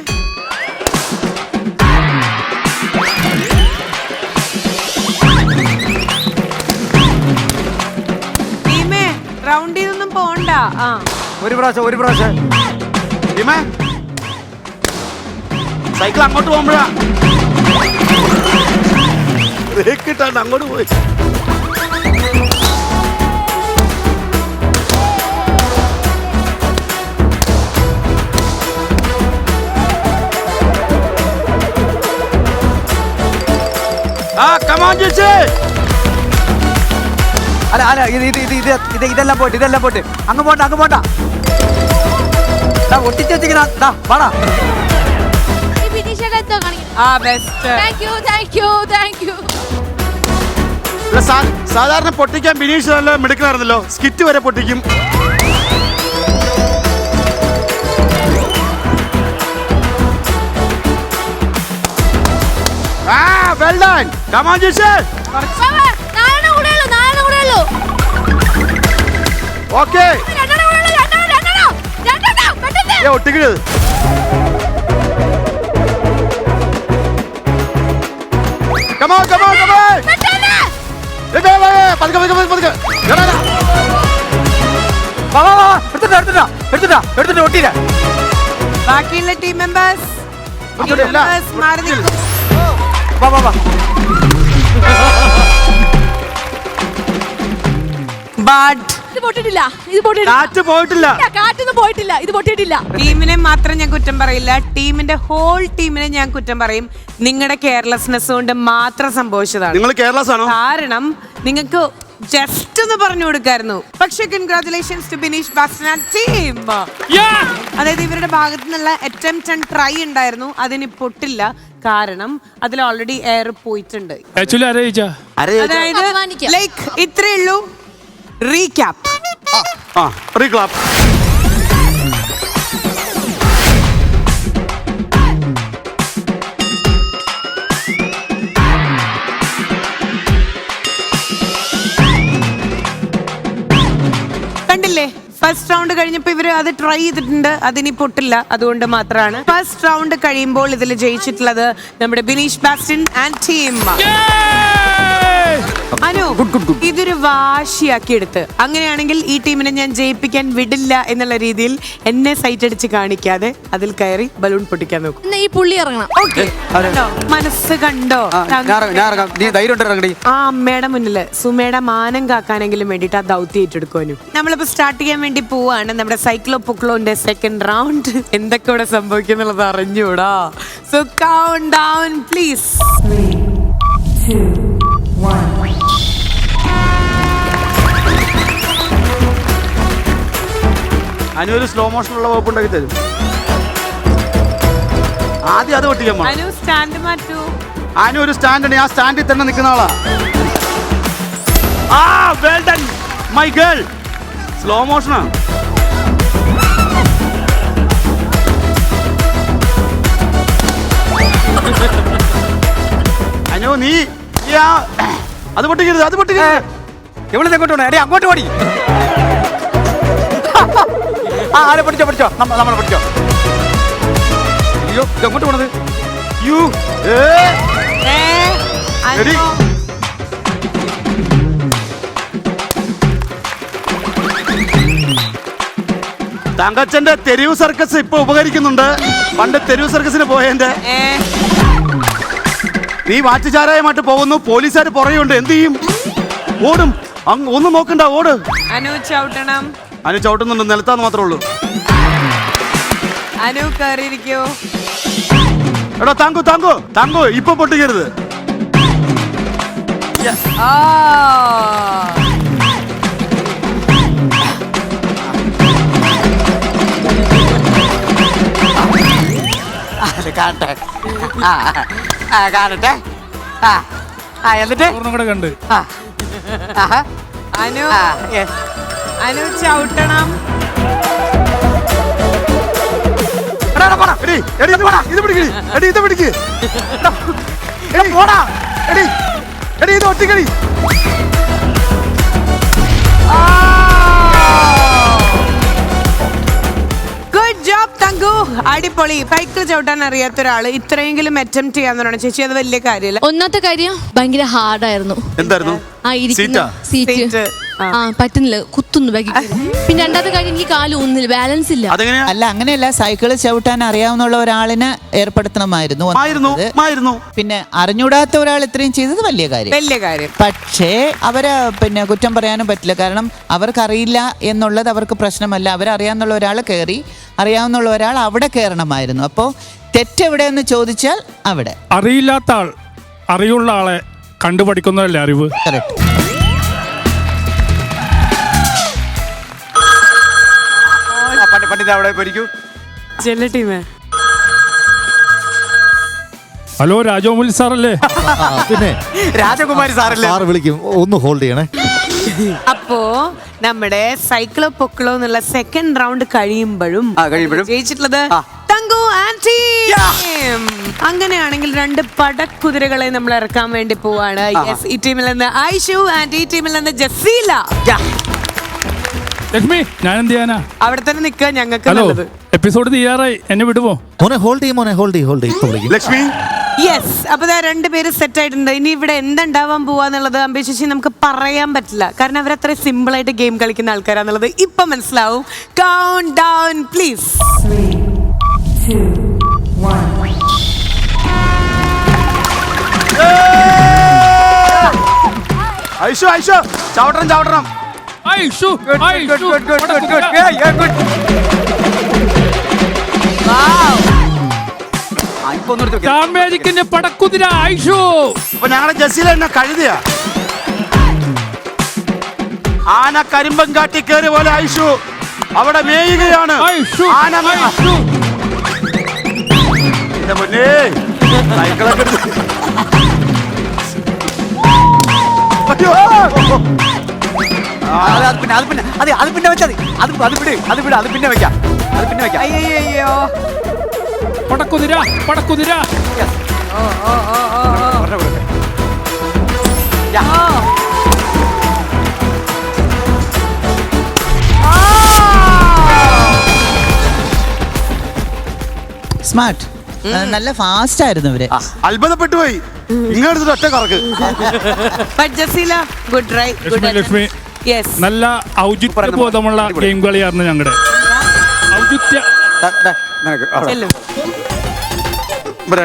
ടീമേ റൗണ്ട് ചെയ്തൊന്നും പോണ്ട. ഒരു പ്രാവശ്യം സൈക്കിൾ അങ്ങോട്ട് പോകുമ്പോഴാ കിട്ടാണ്ട് അങ്ങോട്ട് പോയി. അല്ല ഇതെല്ലാം പോട്ട് അങ്ങ് പോണ്ട ഒട്ടിച്ചിങ്ങനെ പാടാ. സാധാരണ പൊട്ടിക്കാൻ ബിനീഷ് നല്ല മിടുക്കനായിരുന്നല്ലോ, സ്കിറ്റ് വരെ പൊട്ടിക്കും. Well done. Come on, Jishan. Okay. ഒട്ടിക്കരുത്. Come on, come on, come on. പതുക്കെ. എടുത്തിട്ട് ഒട്ടിയില്ല. ബാക്കിയുള്ള ടീം മെമ്പേഴ്സ് മാറി നിൽക്കൂ. വാ. But ഇത് പൊട്ടിട്ടില്ല. കാറ്റ് പോയിട്ടില്ല. കാറ്റൊന്നും പോയിട്ടില്ല. ഇത് പൊട്ടിയിട്ടില്ല. ടീമിനെ മാത്രം ഞാൻ കുറ്റം പറയില്ല, ടീമിന്റെ ഹോൾ ടീമിനെ ഞാൻ കുറ്റം പറയും. നിങ്ങളുടെ കെയർലെസ്നെസ് കൊണ്ട് മാത്രം സംഭവിച്ചതാണ്. നിങ്ങൾ കേരളസ് ആണോ? കാരണം നിങ്ങൾക്ക് ജസ്റ്റ് ഒന്ന് പറഞ്ഞു കൊടുക്കായിരുന്നു. പക്ഷെ congratulations to Bineesh Bastin and team. അതായത് ഇവരുടെ ഭാഗത്തു നിന്നുള്ള അറ്റംപ്റ്റ് ആൻഡ് ട്രൈ ഉണ്ടായിരുന്നു, അതിന് പൊട്ടില്ല. കാരണം അതിൽ ഓൾറെഡി എയർ പോയിട്ടുണ്ട്. അതായത് ലൈക്ക് ഇത്രയേ ഉള്ളൂ. റീക്യാപ്പ്. റീക്ലാപ്പ്. കണ്ടില്ലേ, ഫസ്റ്റ് റൗണ്ട് കഴിഞ്ഞപ്പോ ഇവര് അത് ട്രൈ ചെയ്തിട്ടുണ്ട്, അതിനി പൊട്ടില്ല. അതുകൊണ്ട് മാത്രമാണ് ഫസ്റ്റ് റൗണ്ട് കഴിയുമ്പോൾ ഇതിൽ ജയിച്ചിട്ടുള്ളത് നമ്മുടെ ബിനീഷ് ബാസ്റ്റൻ ആൻഡ് ടീം. അനു, ഇതൊരു വാശിയാക്കി എടുത്ത്, അങ്ങനെയാണെങ്കിൽ ഈ ടീമിനെ ഞാൻ ജയിപ്പിക്കാൻ വിടില്ല എന്നുള്ള രീതിയിൽ എന്നെ സൈറ്റ് അടിച്ച് കാണിക്കാതെ അതിൽ കയറി ബലൂൺ പൊട്ടിക്കാൻ നോക്കും. ഈ പുള്ളി ഇറങ്ങണം. ഓക്കെ, മനസ്സ് കണ്ടോ? നീ ധൈര്യം ഇറങ്ങടി. ആ അമ്മയുടെ മുന്നില് സുമയുടെ മാനം കാക്കാനെങ്കിലും വേണ്ടിട്ട് ആ ദൗത്യം ഏറ്റെടുക്കുവാനു. നമ്മളിപ്പോ സ്റ്റാർട്ട് ചെയ്യാൻ വേണ്ടി പോവാണ് നമ്മുടെ സൈക്ലോ പൊക്ലോന്റെ സെക്കൻഡ് റൗണ്ട്. എന്തൊക്കെ ഇവിടെ സംഭവിക്കുന്നുള്ളത് അറിഞ്ഞൂടാ. So count down please. 3, 2, 1. Anu ഒരു സ്ലോ മോഷനുള്ള വകുപ്പ് ഉണ്ടാക്കി തരും. ആദ്യം അത് പൊട്ടിക്കാൻ. അനു സ്റ്റാൻഡ് മാറ്റൂ. അനു ഒരു സ്റ്റാൻഡ് ഉണ്ട്, ആ സ്റ്റാൻഡിൽ തന്നെ നിൽക്കുന്ന ആളാ. Well done my girl. Slow മോഷനാ. അനു നീ അത് പൊട്ടിക്കരുത്, അത് പൊട്ടിക്കരുത്. എവിടെ എങ്ങോട്ട് പോണേ? എടേ അങ്ങോട്ട് ഓടി. ആരെ പഠിച്ചോ നമ്മളെ പഠിച്ചോ. അയ്യോ എങ്ങോട്ട് പോണത്? യു തങ്കച്ചന്റെ തെരുവ് സർക്കസ് ഇപ്പൊ ഉപകരിക്കുന്നുണ്ട്. പണ്ട് തെരുവ് സർക്കസിന് പോയതിന്റെ. നീ വാറ്റുചാരായമായിട്ട് പോകുന്നു, പോലീസുകാർ പുറയുണ്ട്, എന്ത് ചെയ്യും? ഓടും. ഒന്നും നോക്കണ്ട, ഓട്. അനു ചവിട്ടണം. അനു ചവിട്ടുന്നുണ്ട്, നിലത്താന്ന് മാത്രമേ ഉള്ളൂ. അനു കയറിയിരിക്കോ. എടാ താങ്കു ഇപ്പൊ പൊട്ടിക്കരുത്. കാണട്ടെ എന്നിട്ട് കണ്ട് അനു ചവിട്ടണം. ഇത് പിടിക്ക്. ഇത് ഒട്ടിക്കടി. ഗുഡ് ജോബ് തങ്കു, അടിപൊളി. സൈക്കിൾ ചവിട്ടാൻ അറിയാത്ത ഒരാള് ഇത്രയെങ്കിലും അറ്റംപ്റ്റ് ചെയ്യാന്ന് ചേച്ചി, അത് വലിയ കാര്യമല്ല. ഒന്നാമത്തെ കാര്യം ഭയങ്കര ഹാർഡായിരുന്നു. എന്തായിരുന്നു? സീറ്റ് പറ്റുന്നില്ല, കുത്തുന്നു ബാക്കി. പിന്നെ രണ്ടാമത്തെ കാര്യം, എനിക്ക് കാല് ഒന്നില്ല, ബാലൻസ് ഇല്ല. അല്ല, അങ്ങനെയല്ല, സൈക്കിള് ചവിട്ടാൻ അറിയാവുന്ന ഒരാളിനെ ഏർപ്പെടുത്തണമായിരുന്നു. പിന്നെ അറിഞ്ഞൂടാത്ത ഒരാൾ ഇത്രയും ചെയ്തത് വലിയ കാര്യം. പക്ഷേ അവരെ പിന്നെ കുറ്റം പറയാനും പറ്റില്ല. കാരണം അവർക്കറിയില്ല എന്നുള്ളത് അവർക്ക് പ്രശ്നമല്ല. അവരറിയാവുന്ന ഒരാൾ കയറി, അറിയാവുന്ന ഒരാൾ അവിടെ കയറണമായിരുന്നു. അപ്പോൾ തെറ്റെവിടെയെന്ന് ചോദിച്ചാൽ അവിടെ. അറിയില്ലാത്ത ആൾ അറിയുള്ള ആളെ കണ്ടുപഠിക്കുന്നതല്ലേ അറിവ്. കറക്റ്റ്. ഹലോ, രാജോമൂലി സാറല്ലേ? പിന്നെ രാജകുമാരി സാറല്ലേ? സാർ വിളിക്കും, ഒന്ന് ഹോൾഡ് ചെയ്യണേ. അപ്പോ നമ്മുടെ സൈക്കിളോ പൊക്കിളോ എന്നുള്ള സെക്കൻഡ് റൗണ്ട് കഴിയുമ്പോഴും ജയിച്ചിട്ടുള്ളത് തങ്കു ആൻഡ് ടീം. അങ്ങനെയാണെങ്കിൽ 2 പടക്കുതിരകളെ നമ്മൾ ഇറക്കാൻ വേണ്ടി പോവാണ്. ഈ ടീമിൽ നിന്ന് ഐഷു ആൻഡ് ഈ ടീമിൽ നിന്ന് ജസീല. ലക്ഷ്മി, ഞാൻ എന്ത് ചെയ്യാനാ? അവിടെ തന്നെ നിൽക്കുക, ഞങ്ങൾക്ക് നല്ലത്. എപ്പിസോഡ് തീരാറായി, എന്നെ വിടുമോ? മോനെ ഹോൾഡ് ചെയ്യും, മോനെ ഹോൾഡ് ചെയ്യും. ഇപ്പൊ വിളിക്കും. ലക്ഷ്മി യെസ്, അപ്പൊ രണ്ടുപേര് സെറ്റ് ആയിട്ടുണ്ട്. ഇനി ഇവിടെ എന്തുണ്ടാവാൻ പോവാന്നുള്ളത് അമ്പി ചേച്ചി നമുക്ക് പറയാൻ പറ്റില്ല, കാരണം അവരത്ര സിമ്പിൾ ആയിട്ട് ഗെയിം കളിക്കുന്ന ആൾക്കാരാന്നുള്ളത് ഇപ്പൊ മനസ്സിലാവും. Count down please. 3, 2, 1. ഐഷു ചവിട്ടണം. ഐഷു, ഐഷു. സ്റ്റാർ മാജിക്കിന്റെ പടക്കുതിര ഐഷു. അപ്പൊ ഞങ്ങളുടെ ജസീല എന്നെ കഴുതിയ ആന കരിമ്പം കാട്ടി കയറി പോലെ ഐഷു അവിടെ മേയുകയാണ്. ഐഷു, ആന ഐഷു. എന്റെ മുന്നേ സൈക്കിളൊക്കെ എടുത്ത്. അയ്യോ. അത് പിന്നെ വെച്ചാൽ അത് പിന്നെ വെക്കാം. അയ്യോ പടക്കുതിര. സ്മാർട്ട്. നല്ല ഫാസ്റ്റ് ആയിരുന്നു ഇവര്. അത്ഭുതപ്പെട്ടു പോയി. ഇങ്ങോട്ട് ഒറ്റ കറക്ക്. Jaseela good try. Lakshmi, yes, നല്ല ഔചിത്യ ബോധമുള്ള ഗെയിം കളിയായിരുന്നു ഞങ്ങളുടെ. ഔചിത്യ.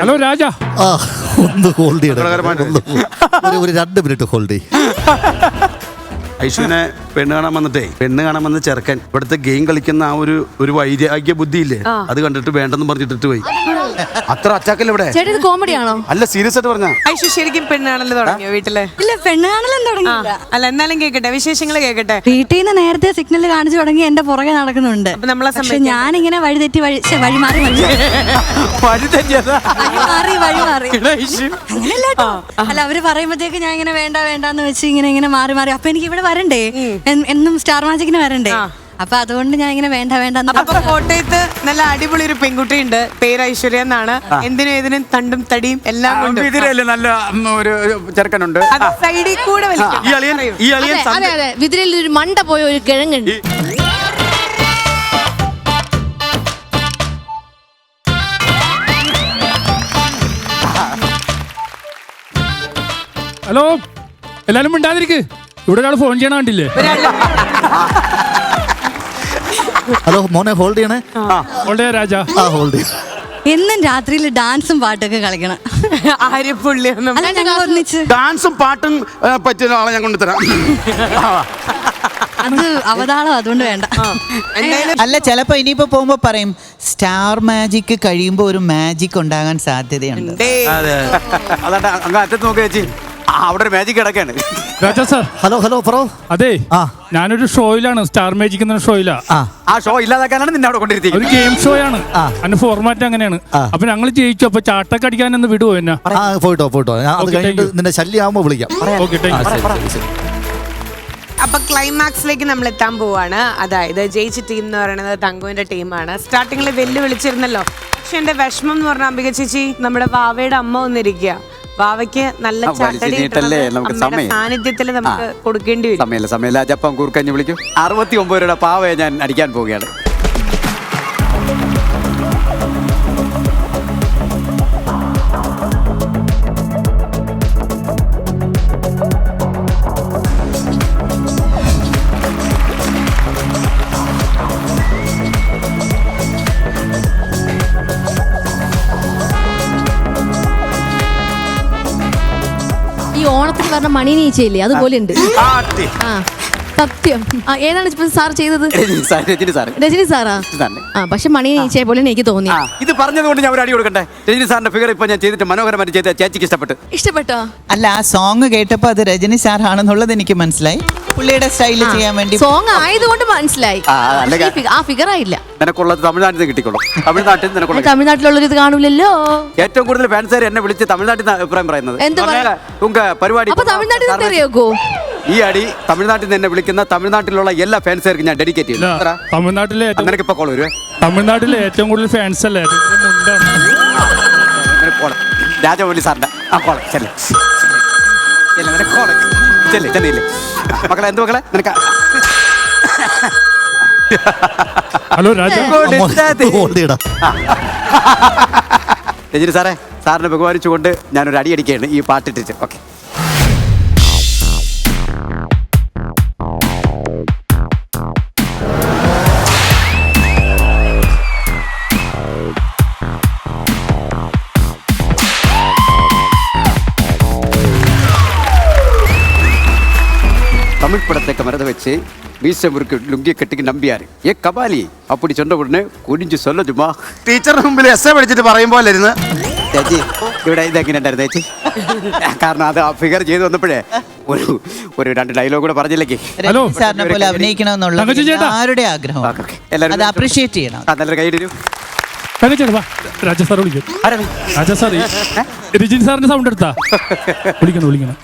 ഹലോ രാജ. ഒന്ന് ഹോൾഡ് ചെയ്യണം. ഒരു 2 മിനിറ്റ് ഹോൾഡ് ചെയ്യും. ഐഷുവിനെ പെണ്ണ് കാണാൻ വന്ന ചെറുക്കൻ ഇവിടുത്തെ ഗെയിം കളിക്കുന്ന ആ ഒരു വൈരാഗ്യ ബുദ്ധിയില്ലേ, അത് കണ്ടിട്ട് വേണ്ടെന്ന് പറഞ്ഞിട്ട് പോയി. അത്ര അച്ചാക്കല്ല ഇവിടെ. ചേട്ടാ ഇത് കോമഡി ആണോ? അല്ല, സീരിയസ് ആയിട്ട് പറഞ്ഞ. ഐഷു ശരിക്കും പെണ്ണാണല്ലോ തുടങ്ങിയോ വീട്ടില്? ഇല്ല, പെണ്ണാണെല്ലാം തുടങ്ങിയില്ല. അല്ല, എന്നാലും കേക്കട്ടെ, വിശേഷങ്ങൾ കേക്കട്ടെ. വീട്ടിൽ നിന്ന് നേരത്തെ സിഗ്നൽ കാണിച്ചു തുടങ്ങി എന്റെ പുറകെ നടക്കുന്നുണ്ട്. അപ്പൊ നമ്മളെ പക്ഷെ ഞാനിങ്ങനെ വഴിതെറ്റി വഴി മാറി അങ്ങനെയല്ല കേട്ടോ. അല്ല, അവര് പറയുമ്പോഴത്തേക്ക് ഞാൻ ഇങ്ങനെ വേണ്ടാന്ന് വെച്ച് ഇങ്ങനെ മാറി അപ്പൊ എനിക്ക് ഇവിടെ വരണ്ടേ, എന്നും സ്റ്റാർ മാജിക്കിന് വരണ്ടേ. അപ്പൊ അതുകൊണ്ട് ഞാൻ ഇങ്ങനെ വേണ്ട. അപ്പൊ കോട്ടയത്ത് നല്ല അടിപൊളി ഒരു പെൺകുട്ടി ഉണ്ട്, പേര് ഐശ്വര്യ എന്നാണ്. എന്തിനും ഏതിനും തണ്ടും തടിയും എല്ലാം കൊണ്ട് ഇതിലല്ലേ നല്ല ഒരു ചെറുക്കനുണ്ട്. സൈഡിൽ കൂടെ ഈ അളിയൻ അതെ, വിതിരയിൽ ഒരു മണ്ട പോയ ഒരു കിഴങ്ങുണ്ട്. ഹലോ, എല്ലാരും മിണ്ടാതിരിക്ക്. ഇവിടെ ഒരാൾ ഫോൺ ചെയ്യണ കണ്ടില്ലേ? ഹലോ മോനെ ഹോൾഡ് ചെയ്യണേ. ഹോൾഡ് രാജ. ഹോൾഡ് ചെയ്യും. എന്നും രാത്രിയിൽ ഡാൻസും പാട്ടൊക്കെ കളിക്കണം. ആര് പുള്ളിയൊന്നും അല്ല, ഞങ്ങൾ ഒന്നിച്ച് ഡാൻസും പാട്ടും പറ്റുന്ന ആളെ ഞാൻ കൊണ്ടുതരാം. അത് അവതാളം, അതുകൊണ്ട് വേണ്ട. അല്ല, ചിലപ്പോ ഇനിയിപ്പോ പോകുമ്പോ പറയും സ്റ്റാർ മാജിക് കഴിയുമ്പോ ഒരു മാജിക് ഉണ്ടാകാൻ സാധ്യതയുണ്ട്. അതാണ്ട് അങ്ങ് അറ്റത്ത് നോക്കി ചേച്ചി, അവിടെ ഒരു മാജിക് കിടക്കാണ്. രാജ സാർ. ഹലോ പറോ. അതെ, ഞാനൊരു ഷോയിലാണ്, സ്റ്റാർ മാജിക് എന്ന ഷോയിലാ. ആ ഷോ ഇല്ലാതാക്കാനാണ് നിന്നെ അവിടെ കൊണ്ടിരുത്തിയത്. ഒരു ഗെയിം ഷോ ആണ്, അതിന്റെ ഫോർമാറ്റ് അങ്ങനെയാണ്. അപ്പൊ ഞങ്ങൾ ജയിച്ചു. അപ്പൊ ചാട്ടൊക്കെ അടിക്കാനൊന്ന് വിടുവോ എന്നെ? പോയിട്ടോ. ഞാൻ അത് കഴിഞ്ഞിട്ട് നിന്റെ ശല്യമാകുമ്പോ വിളിക്കാം. Okay, thank you. അപ്പൊ ക്ലൈമാക്സിലേക്ക് നമ്മൾ എത്താൻ പോവാണ്. അതായത് ജയിച്ച ടീം എന്ന് പറയുന്നത് തങ്കുവിന്റെ ടീമാണ്. സ്റ്റാർട്ടിങ്ങിൽ വിളിച്ചിരുന്നല്ലോ. പക്ഷെ എന്റെ വിഷമം എന്ന് പറഞ്ഞ അംബിക ചേച്ചി, നമ്മുടെ വാവയുടെ അമ്മ വന്നിരിക്കുക. വാവയ്ക്ക് നല്ല ചാട്ടടി സാന്നിധ്യത്തിൽ നമുക്ക് കൊടുക്കേണ്ടി വരും. സമയമില്ല. ജപ്പം കൂർക്കഞ്ഞ് വിളിക്കും. 69 രൂപയുടെ പാവയെ ഞാൻ അടിക്കാൻ പോവുകയാണ്. ഈ ഓണത്തിന് പറഞ്ഞ മണി നീച്ചയില്ലേ, അതുപോലെ ഉണ്ട്. സത്യം. ഏതാണ് ഇപ്പൊ സാർ ചെയ്തത്? രജനി സാറാ? പക്ഷെ മണി നീച്ചയെ പോലെ എനിക്ക് തോന്നി. ഇത് പറഞ്ഞതുകൊണ്ട് ഞാൻ ഒരു അടി കൊടുക്കട്ടെ. രജനി സാറിന്റെ ഫിഗർ ഇപ്പൊ ഞാൻ ചെയ്തിട്ട് മനോഹരമായിട്ട് ചെയ്ത ചേച്ചിക്ക് ഇഷ്ടപ്പെട്ടോ? അല്ല, ആ സോങ് കേട്ടപ്പോ അത് രജനി സാർ ആണെന്നുള്ളത് എനിക്ക് മനസ്സിലായി. പുള്ളിയുടെ സ്റ്റൈല് ചെയ്യാൻ വേണ്ടി സോങ് ആയതുകൊണ്ട് മനസ്സിലായി. ആ ഫിഗർ ആയില്ല. നിനക്കുള്ളത് തമിഴ്നാട്ടിൽ നിന്ന് കിട്ടിക്കോളും. തമിഴ്നാട്ടിലുള്ളൊരു ഇത് കാണൂലല്ലോ. ഏറ്റവും കൂടുതൽ ഫാൻസുകാർ എന്നെ വിളിച്ച് തമിഴ്നാട്ടിൽ നിന്ന് അഭിപ്രായം പറയുന്നത് പരിപാടി. അപ്പൊ തമിഴ്നാട്ടിൽ നിന്ന് അറിയാക്കോ? ഈ അടി തമിഴ്നാട്ടിൽ നിന്ന് എന്നെ വിളിക്കുന്ന തമിഴ്നാട്ടിലുള്ള എല്ലാ ഫാൻസുകാർക്കും ഞാൻ ഡെഡിക്കേറ്റ് ചെയ്യുന്നു. തമിഴ്നാട്ടിലെ നിനക്കിപ്പോ കോൾ വരുവേ. തമിഴ്നാട്ടിലെ ഏറ്റവും കൂടുതൽ ഫാൻസ് അല്ലേ രാജമൗലി സാറിന്റെ ആ കോള് ചെല്ലേ. മക്കളെ, എന്ത് മക്കളെ നിനക്ക് ഹലോ രാജ. ഹോൾഡ് ചെയ്യടാ. രജനി സാറേ, സാറിനെ ബഹുമാനിച്ചുകൊണ്ട് ഞാനൊരു അടി അടിക്കുകയാണ് ഈ പാട്ടിട്ടിട്ട്. ഓക്കെ. தமிழ் படத்தை மறந்து வச்சு மீச முறுக்கு லுங்கிய கட்டிக்கு நம்பியாரு ஏ கபாலி அப்படி சொன்ன உடனே കുനിஞ்சു ചൊല്ലുമാ ടീച്ചറിന് മുമ്പിൽ എസ് എ പഠിച്ചിട്ട് പറയുമ്പോൾ ചേച്ചി ഇവിടെ ഇതെങ്ങനെ ഉണ്ടായിരുന്നു ചേച്ചി? കാരണം അത് ആ ഫിഗർ ചെയ്ത് വന്നപ്പോഴേ ഒരു 2 ഡയലോഗ് കൂടെ പറഞ്ഞില്ലേ? ഹലോ സാറിനെ പോലെ അഭിനയിക്കണമെന്നുള്ള ആരുടെ ആഗ്രഹം അത് അപ്രീഷിയേറ്റ് ചെയ്യണം. നല്ല കൈയിടൂ. ചേട്ടാ രാജ സാർ വിളിക്കും. രാജ സാർ രജനി സാറിന്റെ സൗണ്ട് എടുത്താ വിളിക്കണം.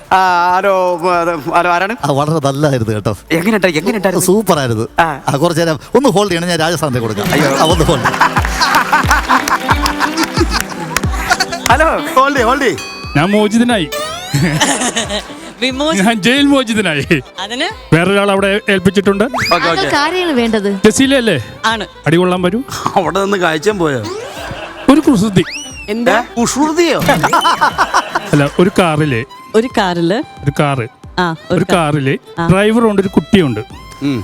ഹലോ ഹലോ, ആരാണ്? വളരെ നല്ലതായിരുന്നു കേട്ടോ. എങ്ങനെയുണ്ടായിരുന്നു? സൂപ്പർ ആയിരുന്നു. കുറച്ചു നേരം ഒന്ന് ഹോൾഡ് ചെയ്യണം. ഞാൻ രാജസ്ഥാനെ കൊടുക്കാം. ഒന്ന് ഹോൾഡ്. Hello hold. ഞാൻ മോചിതനായി. ഞാൻ ജയിൽ മോചിതനായി. വേറൊരാൾ അവിടെ ഏൽപ്പിച്ചിട്ടുണ്ട്. കാര്യമാണ് വേണ്ടത്. ജസീലല്ലേ അടികൊള്ളാൻ വരൂ. അവിടെ നിന്ന് കാഴ്ച പോയോ? ഒരു കുസൃതി. എന്താ കുസൃതിയോ? അല്ല, ഒരു കാറില് ഡ്രൈവറുണ്ട്, ഒരു കുട്ടിയുണ്ട്.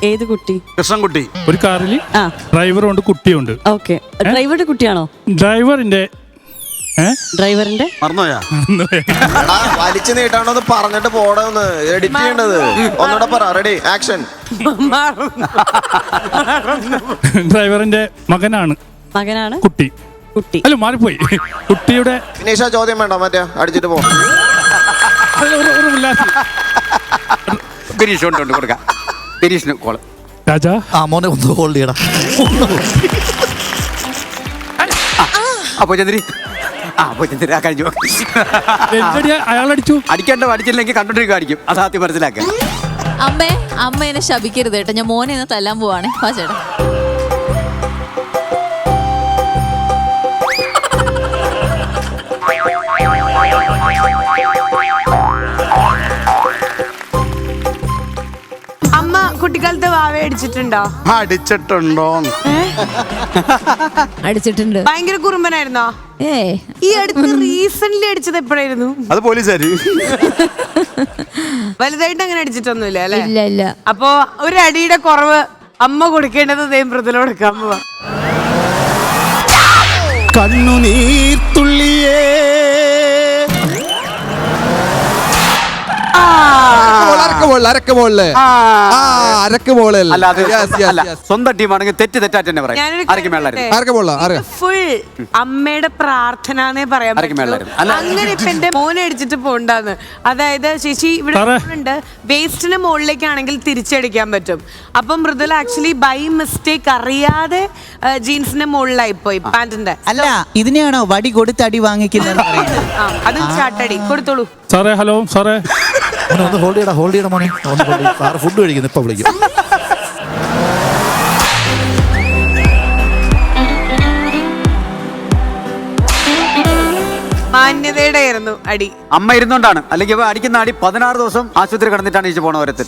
ഏത് കുട്ടി? കൃഷ്ണൻകുട്ടി. ഒരു കാറില് ഡ്രൈവറുണ്ട്, കുട്ടിയുണ്ട്. ഓക്കെ, ഡ്രൈവറുടെ കുട്ടിയാണോ? ഡ്രൈവറിന്റെ മറന്നോയാ? വലിച്ചു നീട്ടാണോന്ന് പറഞ്ഞിട്ട് പോടൊന്ന് എഡിറ്റ് ചെയ്യേണ്ടത്. ഒന്നുകൂടെ പറ. Ready action. ഡ്രൈവറിന്റെ മകനാണ് കുട്ടി. അല്ല, മാറിപ്പോയി. കുട്ടിയുടെ വിനീഷ ചോദ്യം വേണ്ട, മറ്റേ അടിച്ചിട്ട് പോ. ഗിരീഷിന് കോള്. രാജാ മോനെ ഒന്ന് ഹോൾഡ് ചെയ്യടാ. അപ്പൊ ചന്ദ്രി കഴിഞ്ഞു. അയാളടിച്ചു. അടിച്ചില്ലെങ്കിൽ കണ്ടോണ്ടിരിക്കുക അടിക്കും. അത് ആദ്യം മനസ്സിലാക്കുക. അമ്മ എന്നെ ശപിക്കരുത് കേട്ടോ. ഞാൻ മോനെ ഒന്ന് തല്ലാൻ പോവാണ്. വാ ചേട്ടാ. അമ്മ കുട്ടിക്കാലത്ത് വാവ അടിച്ചിട്ടുണ്ടോ? അടിച്ചിട്ടുണ്ട്. ഭയങ്കര കുറുമ്പനായിരുന്നോ? ഈ അടുത്ത് റീസെന്റ് അടിച്ചത് എപ്പോഴായിരുന്നു? അത് പോലീസുകാര്. വലുതായിട്ട് അങ്ങനെ അടിച്ചിട്ടൊന്നുമില്ല അല്ലെ? ഇല്ല. അപ്പൊ ഒരു അടിയുടെ കുറവ് അമ്മ കൊടുക്കേണ്ടത് മൃദുല കൊടുക്കാൻ പോവാ. കണ്ണുനീർത്തുള്ളിയേ സ്വന്തം ടീമാണെങ്കിൽ തെറ്റായിട്ട് തന്നെ പറയാം. ഫുൾ അമ്മയുടെ പ്രാർത്ഥന പറയാൻ പറ്റുള്ളൂ. അങ്ങനെ ഇപ്പൊ എന്റെ മോനെ അടിച്ചിട്ട് പോണ്ടാന്ന്. അതായത് ചേച്ചി ഇവിടെ ഉണ്ട്, വേസ്റ്റിന് മുകളിലേക്കാണെങ്കിൽ തിരിച്ചടിക്കാൻ പറ്റും. അപ്പൊ മൃദുല ആക്ച്വലി ബൈ മിസ്റ്റേക്ക് അറിയാതെ ജീൻസിന്റെ മുകളിലായി പോയി പാന്റിന്റെ. അല്ല, ഇതിനെയാണോ വടി കൊടുത്ത് അടി വാങ്ങിക്കുന്നത്? അതും ചാട്ടടി കൊടുത്തോളൂ. സാറേ ഹലോ സാറേ, ഒന്ന് ഹോൾഡ് ചെയ്യടാ മോനെ. സാറ് ഫുഡ് കഴിക്കുന്നു, ഇപ്പൊ വിളിക്കും. മാന്യതയുടെ ആയിരുന്നു അടി. അമ്മ ഇരുന്നോണ്ടാണ്. അല്ലെങ്കിൽ അടിക്കുന്ന അടി 16 ദിവസം ആശുപത്രി കിടന്നിട്ടാണ് ഈ പോണ ഓരത്തിൽ.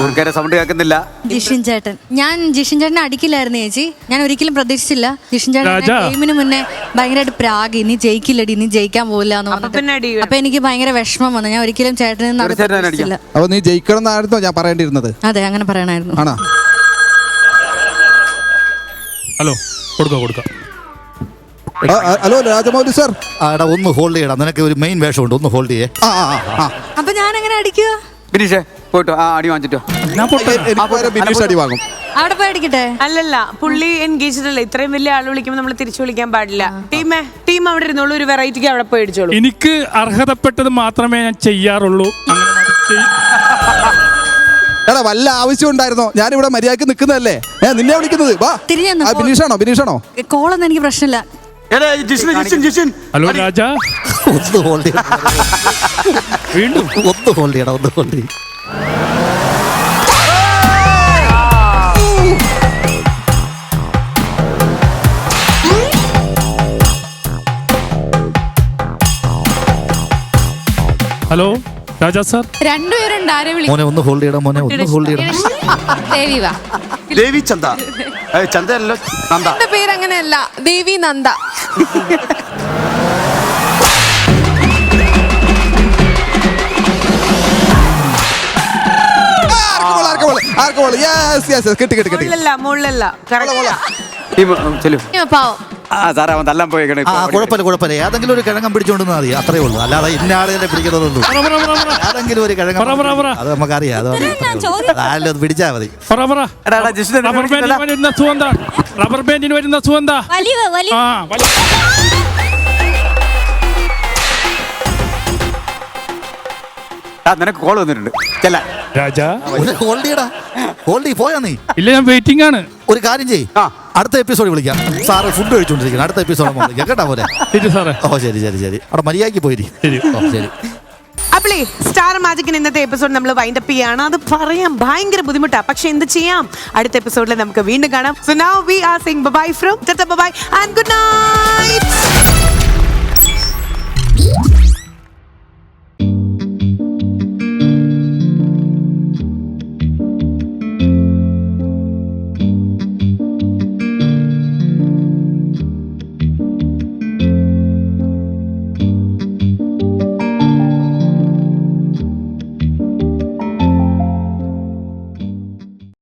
ഊർക്കാരെ സൗണ്ട് കേൾക്കുന്നില്ല. ജിഷിൻ ചേട്ടൻ, ഞാൻ ജിഷിൻ ചേട്ടനെ അടിക്കില്ലായിരുന്നു ചേച്ചി. ഞാൻ ഒരിക്കലും പ്രതീക്ഷിച്ചില്ല. ജിഷിൻ ചേട്ടൻ ഗെയിമിന് മുന്നേ ഭയങ്കരമായിട്ട് പ്രാഗ്, ഇനി ജയിക്കില്ലടി, ഇനി ജയിക്കാൻ പോകില്ല എന്ന് പറഞ്ഞിട്ട്. അപ്പൊ എനിക്ക് ഭയങ്കര വിഷമം വന്നു. ഞാൻ ഒരിക്കലും ചേട്ടനെ പ്രതീക്ഷിച്ചില്ല. അപ്പൊ നീ ജയിക്കണം എന്നായിരുന്നോ ഞാൻ പറയേണ്ടിയിരുന്നത്? അതെ, അങ്ങനെ പറയണായിരുന്നു. ആണോ? ഹലോ കൊടുക്കാം. Hello Rajamouli sir. ഒന്ന് ഹോൾഡ് ചെയ്യണം. നിനക്ക് ഒരു മെയിൻ വേഷമുണ്ട്, ഒന്ന് ഹോൾഡ് ചെയ്യേ. അപ്പൊ ഞാൻ എങ്ങനെ അടിക്കുക? ബിനീഷേ പോയിട്ടോ, അടി വാങ്ങിച്ചിട്ടോ. ബിനീഷ് അടി വാങ്ങും. അവിടെ പോയി അടിക്കട്ടെ. അല്ലല്ല, പുള്ളി എൻഗേജ്ഡ് അല്ലേ. ഇത്രയും വലിയ ആൾ വിളിക്കുമ്പോൾ നമ്മൾ തിരിച്ചു വിളിക്കാൻ പാടില്ല. ടീം അവിടെ ഇരുന്നോളൂ, ഒരു വെറൈറ്റിക്ക് അവിടെ പോയി അടിച്ചോളൂ. എനിക്ക് അർഹതപ്പെട്ടത് മാത്രമേ ഞാൻ ചെയ്യാറുള്ളൂ. എടാ, വല്ല ആവശ്യം ഉണ്ടായിരുന്നോ? ഞാനിവിടെ മര്യാദക്ക് നിൽക്കുന്നതല്ലേ, നിന്നെ വിളിക്കുന്നത്. ബിനീഷാണോ? കോളൊന്നും എനിക്ക് പ്രശ്നമില്ല. ഹലോ രാജാ, ഒന്ന് ഹോൾഡ് ചെയ്യണം. വീണ്ടും ഒന്ന് ഹോൾഡ് ചെയ്യണം. ഹലോ രാജാ സാർ രണ്ടുപേരുണ്ട്, ആരെ മോനെ ഒന്ന് ഹോൾഡ് ചെയ്യണം, മോനെ ഒന്ന് ഹോൾഡ് ചെയ്യണം. ദേവി വാ. ദേവി ചന്ത. ചന്തയല്ലോ, നന്ദ. എന്റെ പേര് അങ്ങനെയല്ല, ദേവി നന്ദ. മുള്ളല്ല. പാവം. സാറേ അവൻ തല്ലാൻ പോയേക്കണേ. കുഴപ്പമില്ല. ഏതെങ്കിലും ഒരു കിഴങ്ങം പിടിച്ചോണ്ടെന്നാ മതി, അത്രേ ഉള്ളൂ. അല്ലാതെ ഇന്ന ആളുകളെ പിടിക്കുന്നതൊന്നും ഏതെങ്കിലും ഒരു കിഴങ്ങം അത് നമുക്കറിയാം. അത് പിടിച്ചാ മതി. റബ്ബർ ബാൻഡിന് വരുന്ന സുഗന്ധ. നിനക്ക് കോൾ വന്നിട്ടുണ്ട്. ചെല്ല രാജാ ഹോൾഡ് ചെയ്യടാ, ഹോൾഡ് ചെയ്യ്. പോയാ നീ? ഇല്ല, ഞാൻ വെയിറ്റിംഗ് ആണ്. ഒരു കാര്യം ചെയ്യ്, അടുത്ത എപ്പിസോഡ് വിളിക്കാം. സാറ് ഫുഡ് കഴിച്ചോണ്ടിരിക്കണം, അടുത്ത എപ്പിസോഡ് വിളിക്കാം കേട്ടാ പോലെ. സാറേ ഓ ശരി. അവിടെ മര്യാദയ്ക്ക് പോയി. ശരി. അപ്പളേ സ്റ്റാർ മാജിക്കിന് ഇന്നത്തെ എപ്പിസോഡ് നമ്മൾ വൈൻഡപ്പ് ചെയ്യാണ്. അത് പറയാൻ ഭയങ്കര ബുദ്ധിമുട്ടാണ്, പക്ഷെ എന്ത് ചെയ്യാം, അടുത്ത എപ്പിസോഡിൽ നമുക്ക് വീണ്ടും കാണാം. So now we are saying bye from bye and good night.